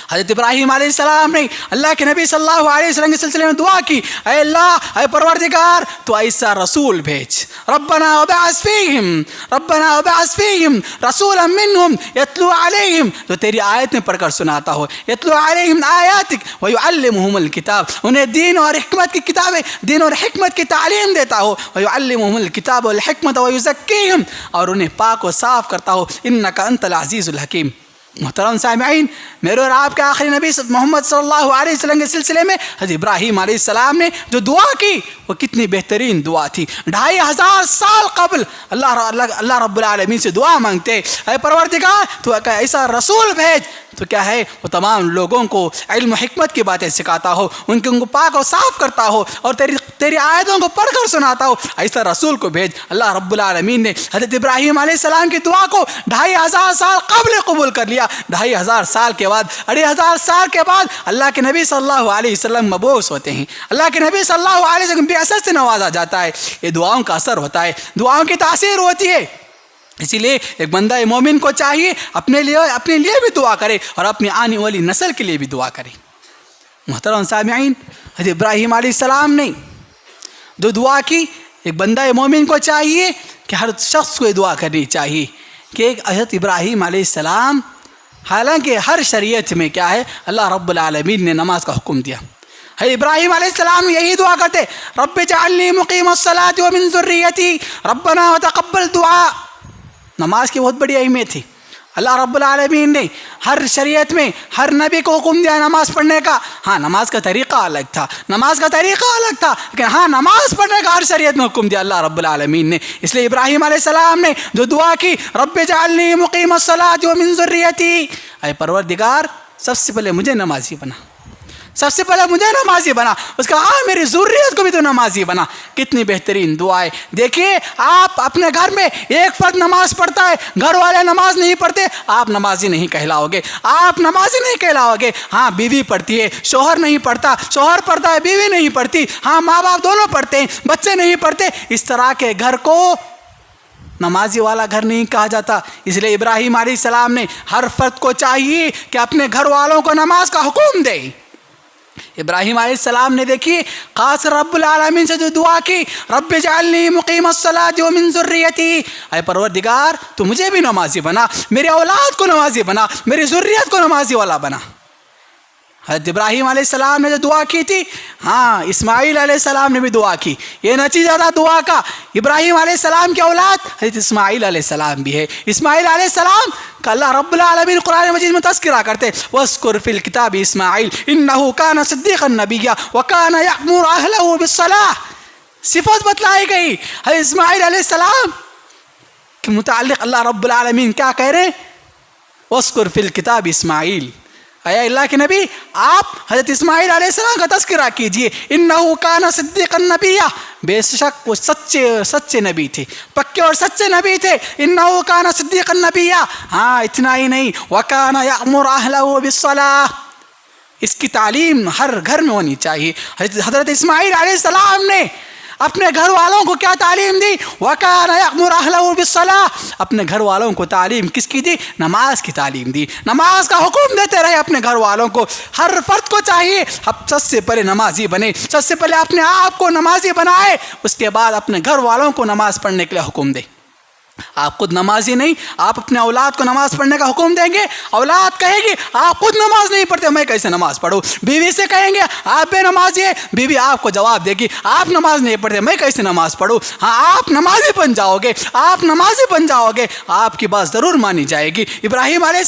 حضرت ابراہیم علیہ السلام نے اللہ کے نبی صلی اللہ علیہ وسلم کے سلسلے میں دعا کی اے اللہ اے پروردگار تو ایسا رسول بھیج، ربنا وبعث فیہم رسولا منہم یتلو علیہم، جو تیری آیت میں پڑھ کر سناتا ہو، یتلو علیہم آیاتک ویعلمہم الکتاب، انہیں دین اور حکمت کی کتابیں، دین اور حکمت کی تعلیم دیتا ہو، ویعلمہم الکتاب والحکمت ویزکیہم، اور انہیں پاک و صاف کرتا ہو، انک انت العزیز الحکیم۔ محترم سامعین، میرے اور آپ کے آخری نبی محمد صلی اللہ علیہ وسلم کے سلسلے میں حضرت ابراہیم علیہ السلام نے جو دعا کی وہ کتنی بہترین دعا تھی۔ 2500 سال قبل اللہ رب العالمین سے دعا مانگتے اے پروردگار تو ایسا رسول بھیج تو کیا ہے وہ تمام لوگوں کو علم و حکمت کی باتیں سکھاتا ہو، ان کو پاک و صاف کرتا ہو اور تیری آیتوں کو پڑھ کر سناتا ہو، ایسا رسول کو بھیج۔ اللہ رب العالمین نے حضرت ابراہیم علیہ السلام کی دعا کو 2500 سال قبل قبول کر لیا۔ 2500 سال کے بعد 2500 سال کے بعد اللہ کے نبی صلی اللہ علیہ وسلم مبعوث ہوتے ہیں، اللہ کے نبی صلی اللہ علیہ وسلم بعثت سے نوازا جاتا ہے۔ یہ دعاؤں کا اثر ہوتا ہے، دعاؤں کی تاثیر ہوتی ہے۔ اسی لیے ایک بندہ مومن کو چاہیے اپنے لیے بھی دعا کرے اور اپنی آنے والی نسل کے لیے بھی دعا کرے۔ محترم سامعین، حضرت ابراہیم علیہ السلام نے جو دعا کی، ایک بندہ مومن کو چاہیے کہ ہر شخص کو یہ دعا کرنی چاہیے کہ حضرت ابراہیم علیہ السلام، حالانکہ ہر شریعت میں کیا ہے اللہ رب العالمین نے نماز کا حکم دیا، حضرت ابراہیم علیہ السلام یہی دعا کرتے رب اجعلنی مقیم الصلاۃ ومن ذریتی ربنا وتقبل دعاء۔ نماز کی بہت بڑی اہمیت تھی۔ اللہ رب العالمین نے ہر شریعت میں ہر نبی کو حکم دیا نماز پڑھنے کا۔ ہاں نماز کا طریقہ الگ تھا، لیکن ہاں نماز پڑھنے کا ہر شریعت میں حکم دیا اللہ رب العالمین نے۔ اس لیے ابراہیم علیہ السلام نے جو دعا کی رب اجعلنی مقیم الصلاۃ ومن ذریتی، اے پروردگار سب سے پہلے مجھے نمازی بنا، سب سے پہلے مجھے نمازی بنا، اس کا میری ذریت کو بھی تو نمازی بنا۔ کتنی بہترین دعائیں۔ دیکھیے آپ اپنے گھر میں ایک فرد نماز پڑھتا ہے، گھر والے نماز نہیں پڑھتے، آپ نمازی نہیں کہلاؤ گے، آپ نمازی نہیں کہلاؤ گے۔ ہاں بیوی پڑھتی ہے، شوہر نہیں پڑھتا، شوہر پڑھتا ہے بیوی نہیں پڑھتی، ہاں ماں باپ دونوں پڑھتے ہیں، بچے نہیں پڑھتے، اس طرح کے گھر کو نمازی والا گھر نہیں کہا جاتا۔ اس لیے ابراہیم علیہ السلام نے ہر فرد کو چاہیے کہ اپنے گھر والوں کو نماز کا حکم دے۔ ابراہیم علیہ السلام نے دیکھیے خاص رب العالمین سے جو دعا کی، رب اجعلنی مقیم الصلاۃ ومن ذریتی، اے پروردگار تو مجھے بھی نمازی بنا، میرے اولاد کو نمازی بنا، میری ذریت کو نمازی والا بنا۔ حضرت ابراہیم علیہ السلام نے جو دعا کی تھی، ہاں اسماعیل علیہ السلام نے بھی دعا کی۔ یہ نتیجہ تھا دعا کا۔ ابراہیم علیہ السلام کی اولاد حضرت اسماعیل علیہ السلام بھی ہے۔ اسماعیل علیہ السلام کا اللہ رب العالمین قرآن مجید میں تذکرہ کرتے، وَاذْكُرْ فِي الْكِتَابِ إِسْمَاعِيلَ إِنَّهُ كَانَ صِدِّيقًا نَبِيًّا وَكَانَ يَأْمُرُ أَهْلَهُ بِالصَّلَاةِ۔ صفت بتلائی گئی حضرت اسماعیل علیہ السلام کے متعلق۔ اللہ رب العالمین کیا کہہ رہے ہیں؟ وَاذْكُرْ فِي الْكِتَابِ إِسْمَاعِيلَ، اے اللہ کے نبی آپ حضرت اسماعیل علیہ السلام کا تذکرہ کیجئے۔ انہو کان صدیقا نبیا، بے شک وہ سچے نبی تھے، پکے اور سچے نبی تھے۔ انہو کان صدیقا نبیا، ہاں اتنا ہی نہیں، وکان یأمر اہلہ بالصلاۃ، اس کی تعلیم ہر گھر میں ہونی چاہیے۔ حضرت اسماعیل علیہ السلام نے اپنے گھر والوں کو کیا تعلیم دی؟ وَكَانَ يَأْمُرُ أَهْلَهُ بِالصَّلَاةِ، اپنے گھر والوں کو تعلیم کس کی دی؟ نماز کی تعلیم دی، نماز کا حکم دیتے رہے اپنے گھر والوں کو۔ ہر فرد کو چاہیے اب سب سے پہلے نمازی بنے، سب سے پہلے اپنے آپ کو نمازی بنائے، اس کے بعد اپنے گھر والوں کو نماز پڑھنے کے لیے حکم دے۔ آپ خود نمازی نہیں، آپ اپنے اولاد کو نماز پڑھنے کا حکم دیں گے، اولاد کہے گی آپ خود نماز نہیں پڑھتے میں کیسے نماز پڑھوں۔ بیوی سے کہیں گے آپ بے نمازی ہے، بیوی آپ کو جواب دے گی آپ نماز نہیں پڑھتے میں کیسے نماز پڑھوں۔ ہاں آپ نمازی بن جاؤ گے، آپ نمازی بن جاؤ گے، آپ کی بات ضرور مانی جائے گی۔ ابراہیم علیہ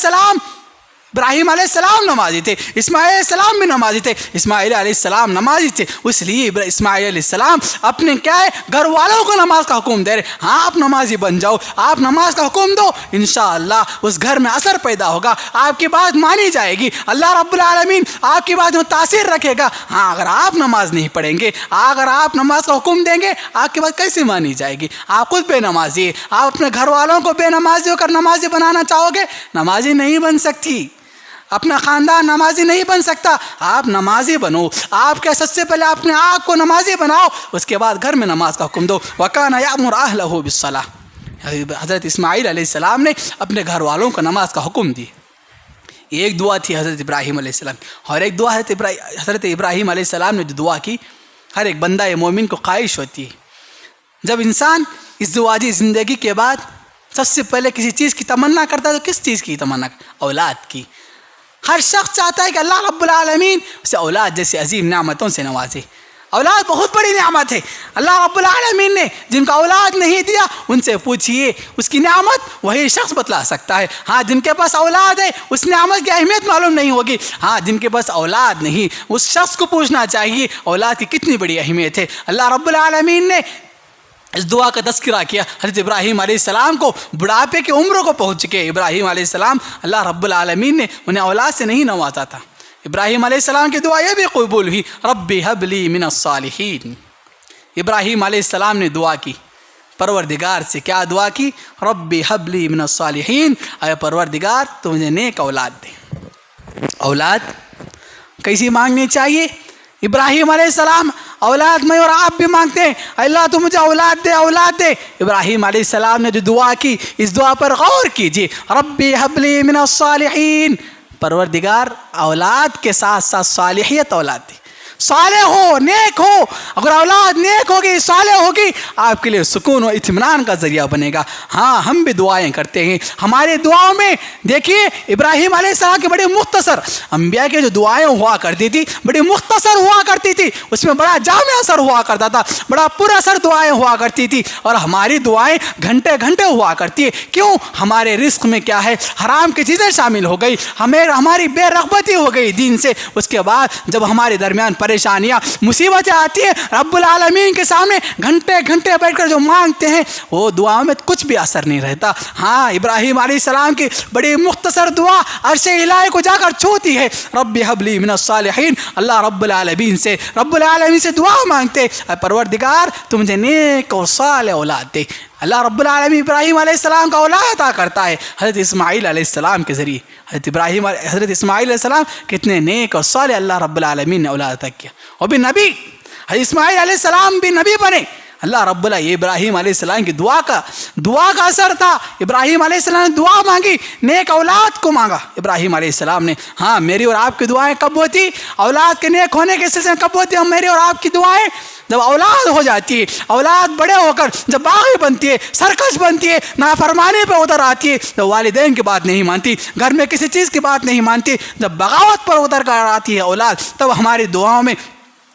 السلام نمازی تھے، اسماعیل علیہ السلام بھی نمازی تھے، اسماعیل علیہ السلام نمازی تھے، اس لیے اسماعیل علیہ السلام اپنے کیا ہے گھر والوں کو نماز کا حکم دے رہے۔ ہاں آپ نمازی بن جاؤ، آپ نماز کا حکم دو، انشاءاللہ اس گھر میں اثر پیدا ہوگا، آپ کی بات مانی جائے گی، اللہ رب العالمین آپ کی بات میں تاثیر رکھے گا۔ ہاں اگر آپ نماز نہیں پڑھیں گے، اگر آپ نماز کا حکم دیں گے، آپ کی بات کیسے مانی جائے گی؟ آپ خود بے نمازی ہے، آپ اپنے گھر والوں کو بے نمازی ہو کر نمازی بنانا چاہو گے، نمازی نہیں بن سکتی، اپنا خاندان نمازی نہیں بن سکتا۔ آپ نمازی بنو، آپ کے سب سے پہلے اپنے آپ کو نمازی بناؤ، اس کے بعد گھر میں نماز کا حکم دو۔ وَكَانَ يَأْمُرُ أَهْلَهُ بِالصَّلَاةِ، حضرت اسماعیل علیہ السلام نے اپنے گھر والوں کو نماز کا حکم دی۔ ایک دعا تھی حضرت ابراہیم علیہ السلام، اور ایک دعا حضرت ابراہیم علیہ السلام نے جو دعا کی ہر ایک بندہ مومن کو خواہش ہوتی ہے، جب انسان اس دعاجی زندگی کے بعد سب سے پہلے کسی چیز کی تمنا کرتا ہے تو کس چیز کی تمنا؟ اولاد کی۔ ہر شخص چاہتا ہے کہ اللہ رب العالمین اسے اولاد جیسے عظیم نعمتوں سے نوازے۔ اولاد بہت بڑی نعمت ہے، اللہ رب العالمین نے جن کا اولاد نہیں دیا ان سے پوچھئے، اس کی نعمت وہی شخص بتلا سکتا ہے۔ ہاں جن کے پاس اولاد ہے اس نعمت کی اہمیت معلوم نہیں ہوگی، ہاں جن کے پاس اولاد نہیں اس شخص کو پوچھنا چاہیے اولاد کی کتنی بڑی اہمیت ہے۔ اللہ رب العالمین نے اس دعا کا تذکرہ کیا حضرت ابراہیم علیہ السلام کو بڑھاپے کی عمروں کو پہنچ چکے۔ ابراہیم علیہ السلام اللہ رب العالمین نے انہیں اولاد سے نہیں نوازا تھا، ابراہیم علیہ السلام کی دعا یہ بھی قبول ہوئی، رب ہب لی من الصالحین۔ ابراہیم علیہ السلام نے دعا کی پروردگار سے، کیا دعا کی؟ رب ہب لی من الصالحین، اے پروردگار تو مجھے نیک اولاد دے۔ اولاد کیسی مانگنی چاہیے؟ ابراہیم علیہ السلام اولاد میں اور آپ بھی مانگتے ہیں اللہ تو مجھے اولاد دے، اولاد دے۔ ابراہیم علیہ السلام نے جو دعا کی اس دعا پر غور کیجیے، رب ہب لی من الصالحین، پروردگار اولاد کے ساتھ ساتھ صالحیت اولاد دی، صالح ہو، نیک ہو۔ اگر اولاد نیک ہوگی، صالح ہوگی، آپ کے لیے سکون و اطمینان کا ذریعہ بنے گا۔ ہاں ہم بھی دعائیں کرتے ہیں، ہمارے دعاؤں میں دیکھیے ابراہیم علیہ السلام کی بڑی مختصر، انبیاء کی جو دعائیں ہوا کرتی تھی بڑی مختصر ہوا کرتی تھی، اس میں بڑا جامع اثر ہوا کرتا تھا، بڑا پر اثر دعائیں ہوا کرتی تھی، اور ہماری دعائیں گھنٹے گھنٹے ہوا کرتی ہے۔ کیوں؟ ہمارے رزق میں کیا ہے؟ حرام کی چیزیں شامل ہو گئی، ہماری بے رغبتی ہو گئی دین سے۔ اس کے بعد جب ہمارے درمیان پریشانیاں مصیبتیں آتی ہیں، رب العالمین کے سامنے گھنٹے گھنٹے بیٹھ کر جو مانگتے ہیں وہ دعاؤں میں کچھ بھی اثر نہیں رہتا۔ ہاں ابراہیم علیہ السلام کی بڑی مختصر دعا عرش الہی کو جا کر چھوتی ہے، رب ہب لی من الصالحین۔ اللہ رب العالمین سے دعا مانگتے، اے پروردگار تو مجھے نیک اور صالح اولاد دے۔ اللہ رب العالمین ابراہیم علیہ السلام کا اولاد عطا کرتا ہے حضرت اسماعیل علیہ السلام کے ذریعے۔ حضرت اسماعیل علیہ السلام کتنے نیک اور صالح اللہ رب العالمین نے اولاد عطا کیا، اور بھی نبی۔ حضرت اسماعیل علیہ السلام بھی نبی بنے، اللہ رب یہ ابراہیم علیہ السلام کی دعا کا اثر تھا. ابراہیم علیہ السلام نے دعا مانگی, نیک اولاد کو مانگا ابراہیم علیہ السلام نے. ہاں میری اور آپ کی دعائیں کب ہوتی؟ اولاد کے نیک ہونے کے سلسلے میں کب ہوتی ہیں میری اور آپ کی دعائیں؟ جب اولاد ہو جاتی ہے, اولاد بڑے ہو کر جب باغی بنتی ہے, سرکش بنتی ہے, نافرمانی پہ اتر آتی ہے, جب والدین کی بات نہیں مانتی, گھر میں کسی چیز کی بات نہیں مانتی, جب بغاوت پر اتر کر آتی ہے اولاد, تب ہماری دعاؤں میں,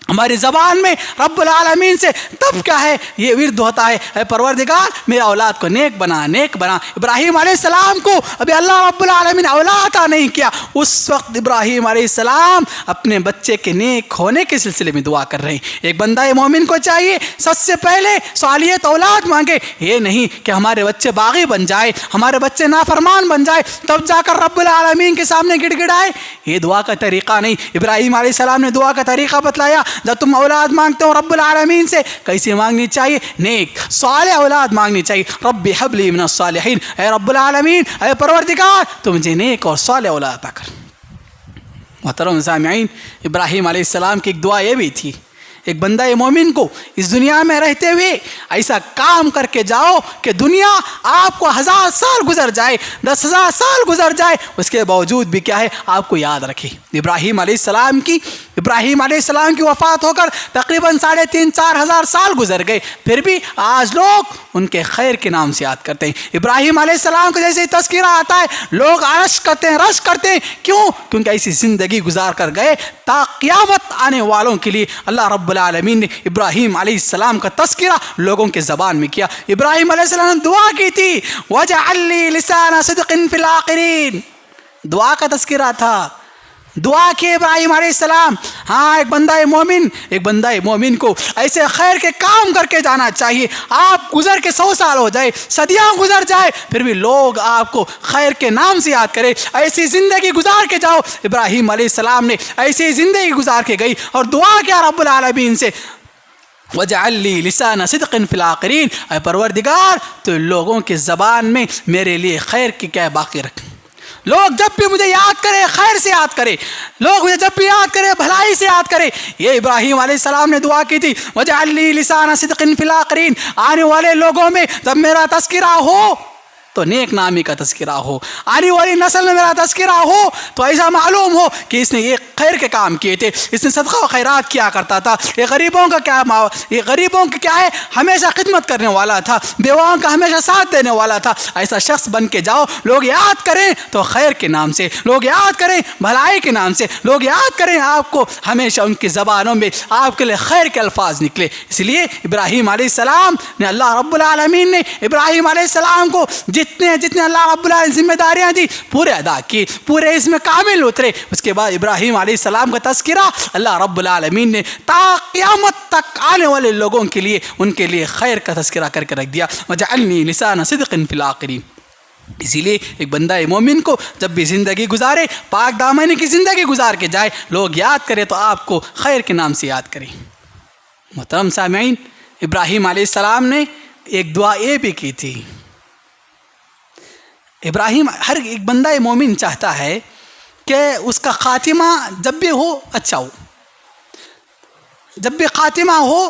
ہماری زبان میں رب العالمین سے تب کیا ہے یہ ورد ہوتا ہے, اے پروردگار میرے اولاد کو نیک بنا, نیک بنا. ابراہیم علیہ السلام کو ابھی اللہ رب العالمین اولاد عطا نہیں کیا, اس وقت ابراہیم علیہ السلام اپنے بچے کے نیک ہونے کے سلسلے میں دعا کر رہے ہیں. ایک بندہ مومن کو چاہیے سب سے پہلے صالحیت اولاد مانگے, یہ نہیں کہ ہمارے بچے باغی بن جائے, ہمارے بچے نافرمان بن جائے تب جا کر رب العالمین کے سامنے گڑ گڑائے. یہ دعا کا طریقہ نہیں. ابراہیم علیہ السلام نے دعا کا طریقہ بتلایا. جب تم اولاد مانگتے ہو رب العالمین سے کیسے مانگنی چاہیے؟ نیک صالح اولاد مانگنی چاہیے. رب حب لی من الصالحین, اے رب العالمین, اے پروردگار تو مجھے نیک اور صالح اولاد عطا کر. محترم سامعین, ابراہیم علیہ السلام کی ایک دعا یہ بھی تھی, ایک بندہ مومن کو اس دنیا میں رہتے ہوئے ایسا کام کر کے جاؤ کہ دنیا آپ کو 1000 سال گزر جائے, 10,000 سال گزر جائے, اس کے باوجود بھی کیا ہے آپ کو یاد رکھے. ابراہیم علیہ السلام کی وفات ہو کر تقریباً 3,500-4 ہزار سال گزر گئے, پھر بھی آج لوگ ان کے خیر کے نام سے یاد کرتے ہیں. ابراہیم علیہ السلام کا جیسے ہی تذکرہ آتا ہے لوگ رش کرتے ہیں. کیوں؟ کیونکہ ایسی زندگی گزار کر گئے تا قیامت آنے والوں کے لیے اللہ رب العالمین نے ابراہیم علیہ السلام کا تذکرہ لوگوں کے زبان میں کیا. ابراہیم علیہ السلام نے دعا کی تھی, وَجَعَلْ لِي لِسَانَ صِدْقٍ فِي الْآخِرِينَ, دعا کا تذکرہ تھا. دعا کی ابراہیم علیہ السلام. ہاں ایک بندہ مومن کو ایسے خیر کے کام کر کے جانا چاہیے. آپ گزر کے 100 سال ہو جائے, صدیاں گزر جائے, پھر بھی لوگ آپ کو خیر کے نام سے یاد کرے. ایسی زندگی گزار کے جاؤ. ابراہیم علیہ السلام نے ایسی زندگی گزار کے گئی اور دعا کیا رب العالمین سے, وَجَعَلْ لِي لِسَانَ صِدْقٍ فِي الْآخِرِينَ, اے پروردگار تو لوگوں کے زبان میں میرے لیے خیر کی کیا باقی رکھ. لوگ جب بھی مجھے یاد کرے خیر سے یاد کرے, لوگ مجھے جب بھی یاد کرے بھلائی سے یاد کرے. یہ ابراہیم علیہ السلام نے دعا کی تھی, وَجَعَلْ لِي لِسَانَ صِدْقٍ فِي الْآخِرِينَ, آنے والے لوگوں میں جب میرا تذکرہ ہو تو نیک نامی کا تذکرہ ہو, آنے والی نسل میں میرا تذکرہ ہو تو ایسا معلوم ہو کہ اس نے یہ خیر کے کام کیے تھے, اس نے صدقہ و خیرات کیا کرتا تھا, یہ غریبوں کا کیا ہے ہمیشہ خدمت کرنے والا تھا, بیواؤں کا ہمیشہ ساتھ دینے والا تھا. ایسا شخص بن کے جاؤ, لوگ یاد کریں تو خیر کے نام سے, لوگ یاد کریں بھلائی کے نام سے, لوگ یاد کریں آپ کو ہمیشہ ان کی زبانوں میں آپ کے لیے خیر کے الفاظ نکلے. اس لیے ابراہیم علیہ السلام نے, اللہ رب العالمین نے ابراہیم علیہ السلام کو جتنے اللہ رب العالمین ذمہ داریاں دی پورے ادا کی, پورے اس میں کامل اترے. اس کے بعد ابراہیم علیہ السلام کا تذکرہ اللہ رب العالمین نے تا قیامت تک آنے والے لوگوں کے لیے ان کے لیے خیر کا تذکرہ کر کے رکھ دیا. وَجَعَلْنِي لِسَانَ صِدْقٍ فِي الْآخِرِينَ. اسی لیے ایک بندہ مومن کو جب بھی زندگی گزارے پاک دامنی کی زندگی گزار کے جائے, لوگ یاد کرے تو آپ کو خیر کے نام سے یاد کریں. محترم سامعین, ابراہیم علیہ السلام نے ایک دعا یہ بھی کی تھی. ابراہیم, ہر ایک بندہ مومن چاہتا ہے کہ اس کا خاتمہ جب بھی ہو اچھا ہو, جب بھی خاتمہ ہو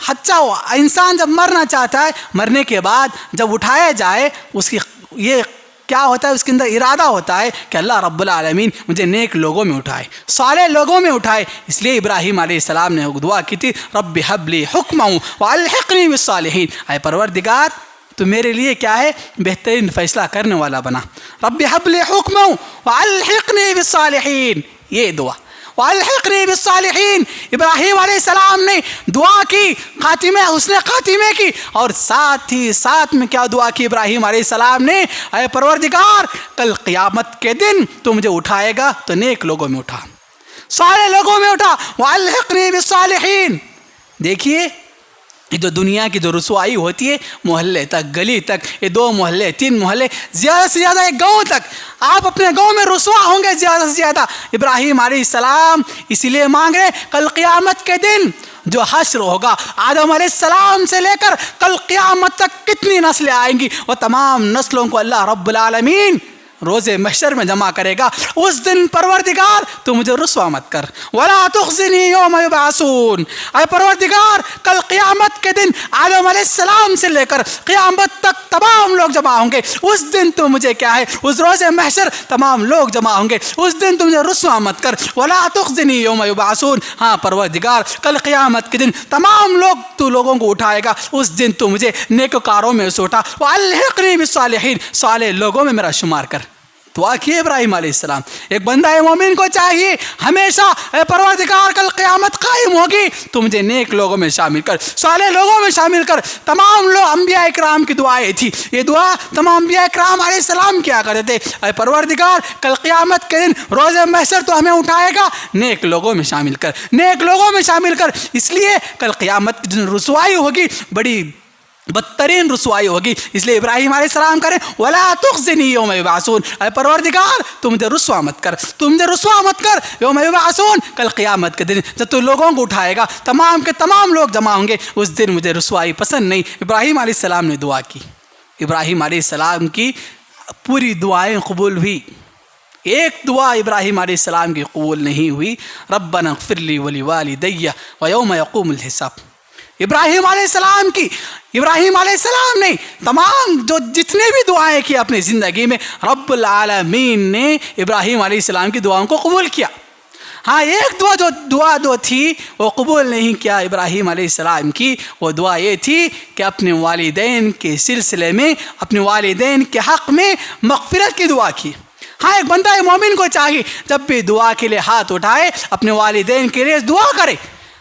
اچھا ہو. انسان جب مرنا چاہتا ہے, مرنے کے بعد جب اٹھایا جائے اس کی یہ کیا ہوتا ہے, اس کے اندر ارادہ ہوتا ہے کہ اللہ رب العالمین مجھے نیک لوگوں میں اٹھائے, صالح لوگوں میں اٹھائے. اس لیے ابراہیم علیہ السلام نے دعا کی تھی, رب حب لی حکما والحقنی بالصالحین, اے پروردگار تو میرے لیے کیا ہے بہترین فیصلہ کرنے والا بنا. رب حب لی حکما والحقنی بالصالحین, یہ دعا والحقنی بالصالحین. ابراہیم علیہ السلام نے دعا کی, حسن خاتمے کی, اور ساتھ میں کیا دعا کی ابراہیم علیہ السلام نے, اے پروردگار کل قیامت کے دن تو مجھے اٹھائے گا تو نیک لوگوں میں اٹھا, صالح لوگوں میں اٹھا. والحقنی بالصالحین. دیکھیے یہ جو دنیا کی جو رسوائی ہوتی ہے محلے تک, گلی تک, یہ 2 محلے 3 محلے, زیادہ سے زیادہ ایک گاؤں تک, آپ اپنے گاؤں میں رسوا ہوں گے زیادہ سے زیادہ. ابراہیم علیہ السلام اسی لیے مانگ رہے کل قیامت کے دن جو حشر ہوگا, آدم علیہ السلام سے لے کر کل قیامت تک کتنی نسلیں آئیں گی, وہ تمام نسلوں کو اللہ رب العالمین روز محشر میں جمع کرے گا، اس دن پروردگار تو مجھے رسوا مت کر، ولا تخزنی یوم یبعثون، اے پروردگار کل قیامت کے دن آدم علیہ السلام سے لے کر قیامت تک تمام لوگ جمع ہوں گے، اس دن تو مجھے کیا ہے، اس روز محشر تمام لوگ جمع ہوں گے، اس دن تو مجھے رسوا مت کر، ولا تخزنی یوم یبعثون، ہاں پروردگار کل قیامت کے دن تمام لوگ تو لوگوں کو اٹھائے گا، اس دن تو مجھے نیکوکاروں میں سے اٹھا، وَأَلْحِقْنِي بِالصَّالِحِينَ، صالح لوگوں میں میرا شمار کر۔ دعا کی ابراہیم علیہ السلام۔ ایک بندہ مومن کو چاہیے ہمیشہ اے پروردگار کل قیامت قائم ہوگی تو مجھے نیک لوگوں میں شامل کر، صالح لوگوں میں شامل کر۔ تمام لوگ انبیاء اکرام کی دعائیں تھی، یہ دعا تمام انبیاء اکرام علیہ السلام کیا کرتے تھے، اے پروردگار کل قیامت کے دن روز محشر تو ہمیں اٹھائے گا، نیک لوگوں میں شامل کر، نیک لوگوں میں شامل کر۔ اس لیے کل قیامت کے دن رسوائی ہوگی، بڑی بدترین رسوائی ہوگی، اس لیے ابراہیم علیہ السلام کریں ولا تخزنی یوم یبعثون، اے پروردگار تو مجھے رسوا مت کر، تو مجھے رسوا مت کر یوم یبعثون، کل قیامت کے دن جب تو لوگوں کو اٹھائے گا، تمام کے تمام لوگ جمع ہوں گے، اس دن مجھے رسوائی پسند نہیں۔ ابراہیم علیہ السلام نے دعا کی، ابراہیم علیہ السلام کی پوری دعائیں قبول ہوئی، ایک دعا ابراہیم علیہ السلام کی قبول نہیں ہوئی، ربنا اغفر لی ولوالدی ویوم یقوم الحساب۔ ابراہیم علیہ السلام کی، ابراہیم علیہ السلام نے تمام جتنے بھی دعائیں کی اپنی زندگی میں، رب العالمین نے ابراہیم علیہ السلام کی دعاؤں کو قبول کیا۔ ہاں ایک دعا جو تھی وہ قبول نہیں کیا ابراہیم علیہ السلام کی، وہ دعا یہ تھی کہ اپنے والدین کے سلسلے میں، اپنے والدین کے حق میں مغفرت کی دعا کی۔ ہاں ایک بندہ مومن کو چاہیے جب بھی دعا کے لیے ہاتھ اٹھائے اپنے والدین کے لیے دعا کرے۔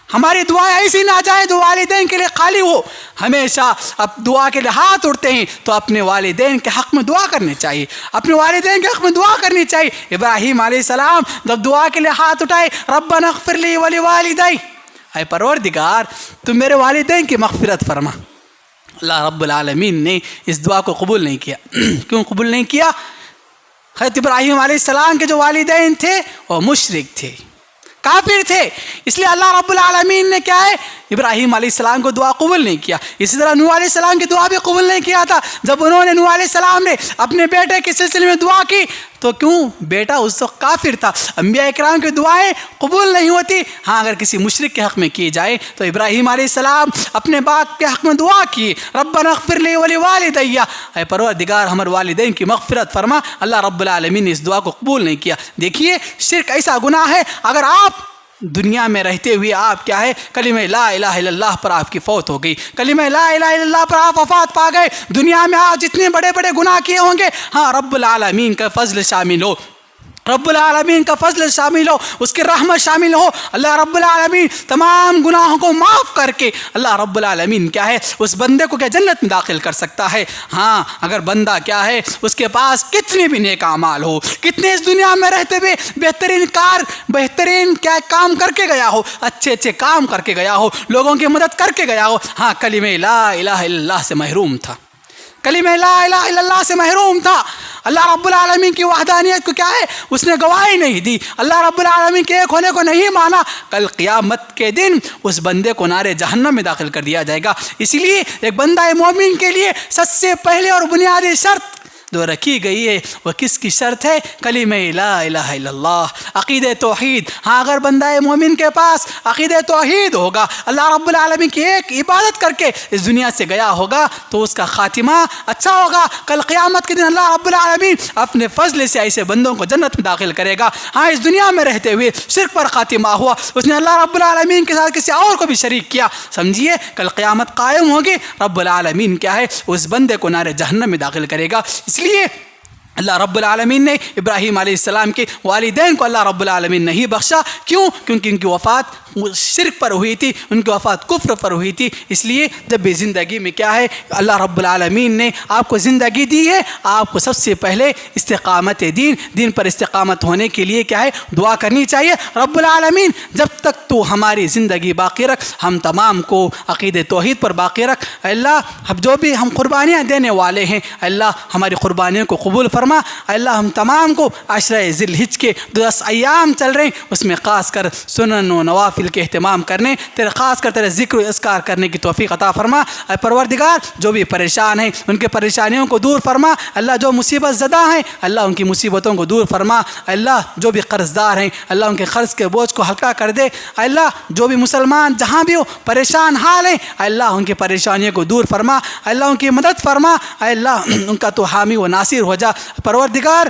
ہماری دعائیں ایسی نہ جائیں جو والدین کے لیے خالی ہو، ہمیشہ اب دعا کے لیے ہاتھ اٹھتے ہیں تو اپنے والدین کے حق میں دعا کرنی چاہیے، اپنے والدین کے حق میں دعا کرنی چاہیے۔ ابراہیم علیہ السلام جب دعا کے لیے ہاتھ اٹھائے ربنا اغفر لی ولوالدی، اے پروردگار تو میرے والدین کی مغفرت فرما۔ اللہ رب العالمین نے اس دعا کو قبول نہیں کیا۔ کیوں قبول نہیں کیا؟ حضرت ابراہیم علیہ السلام کے جو والدین تھے وہ مشرک تھے، کافر تھے، اس لیے اللہ رب العالمین نے کیا ہے ابراہیم علیہ السلام کو دعا قبول نہیں کیا۔ اسی طرح نوح علیہ السلام کی دعا بھی قبول نہیں کیا تھا۔ جب انہوں نے نوح علیہ السلام نے اپنے بیٹے کے سلسلے میں دعا کی تو کیوں؟ بیٹا اس وقت کافر تھا۔ انبیاء اکرام کی دعائیں قبول نہیں ہوتی، ہاں اگر کسی مشرک کے حق میں کی جائے تو ابراہیم علیہ السلام اپنے باپ کے حق میں دعا کی، ربنا اغفر لی ولوالدی، اے پروردگار ہمارے والدین کی مغفرت فرما۔ اللہ رب العالمین نے اس دعا کو قبول نہیں کیا۔ دیکھیے شرک ایسا گناہ ہے، اگر آپ دنیا میں رہتے ہوئے آپ کیا ہے کلمہ لا الہ الا اللہ پر آپ کی فوت ہو گئی، کلمہ لا الہ الا اللہ پر آپ وفات پا گئے، دنیا میں آپ جتنے بڑے بڑے گناہ کیے ہوں گے، ہاں رب العالمین کا فضل شامل ہو، رب العالمین کا فضل شامل ہو، اس کی رحمت شامل ہو، اللہ رب العالمین تمام گناہوں کو معاف کر کے اللہ رب العالمین کیا ہے اس بندے کو کیا جنت میں داخل کر سکتا ہے۔ ہاں اگر بندہ کیا ہے اس کے پاس کتنے بھی نیک اعمال ہو، کتنے اس دنیا میں رہتے ہوئے بہترین کیا کام کر کے گیا ہو، اچھے کام کر کے گیا ہو، لوگوں کی مدد کر کے گیا ہو، ہاں کلمہ لا الہ الا اللہ سے محروم تھا، کلمہ لا الہ الا اللہ سے محروم تھا، اللہ رب العالمین کی وحدانیت کو کیا ہے اس نے گواہی نہیں دی، اللہ رب العالمین کے ایک ہونے کو نہیں مانا، کل قیامت کے دن اس بندے کو نار جہنم میں داخل کر دیا جائے گا۔ اسی لیے ایک بندہ مومن کے لیے سب سے پہلے اور بنیادی شرط جو رکھی گئی ہے وہ کس کی شرط ہے؟ کلمہ لا الہ الا اللہ، عقیدہ توحید۔ ہاں اگر بندہ مومن کے پاس عقیدہ توحید ہوگا، اللہ رب العالمین کی ایک عبادت کر کے اس دنیا سے گیا ہوگا تو اس کا خاتمہ اچھا ہوگا، کل قیامت کے دن اللہ رب العالمین اپنے فضل سے ایسے بندوں کو جنت میں داخل کرے گا۔ ہاں اس دنیا میں رہتے ہوئے شرک پر خاتمہ ہوا، اس نے اللہ رب العالمین کے ساتھ کسی اور کو بھی شریک کیا، سمجھیے کل قیامت قائم ہوگی، رب العالمین کیا ہے اس بندے کو نار جہنم میں داخل کرے گا۔ اس لیے اللہ رب العالمین نے ابراہیم علیہ السلام کے والدین کو اللہ رب العالمین نہیں بخشا، کیوں؟ کیونکہ ان کی وفات شرک پر ہوئی تھی، ان کی وفات کفر پر ہوئی تھی۔ اس لیے جب بھی زندگی میں کیا ہے اللہ رب العالمین نے آپ کو زندگی دی ہے، آپ کو سب سے پہلے استقامت دین پر استقامت ہونے کے لیے کیا ہے دعا کرنی چاہیے، رب العالمین جب تک تو ہماری زندگی باقی رکھ، ہم تمام کو عقیدہ توحید پر باقی رکھ، اللہ اب جو بھی ہم قربانیاں دینے والے ہیں اللہ ہماری قربانیوں کو قبول فرما۔ فرما. اللہ ہم تمام کو عشرہ ذی الحج کے 10 ایام چل رہے ہیں اس میں خاص کر سنن و نوافل کے اہتمام کرنے، خاص کر تیرے ذکر و اذکار کرنے کی توفیق عطا فرما. اے پروردگار جو بھی پریشان ہیں ان کے پریشانیوں کو دور فرما. اللہ جو مصیبت زدہ ہیں اللہ ان کی مصیبتوں کو دور فرما. اللہ جو بھی قرض دار ہیں اللہ ان کے قرض کے بوجھ کو ہلکا کر دے. اللہ جو بھی مسلمان جہاں بھی ہو پریشان حال ہیں اللہ ان کی پریشانیوں کو دور فرما. اللہ ان کی مدد فرما. اللہ ان کا تو حامی و ناصر ہو جا. پروردگار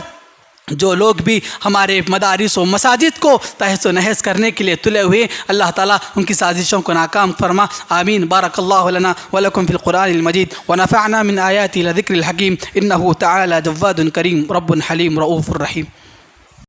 جو لوگ بھی ہمارے مدارس و مساجد کو تہس و نہس کرنے کے لیے تلے ہوئے اللہ تعالیٰ ان کی سازشوں کو ناکام فرما. آمین. بارک اللہ لنا ولکم فی القرآن المجید ونفعنا من آیاتی لذکر الحکیم انہ تعالی جواد کریم رب حلیم رؤوف الرحیم.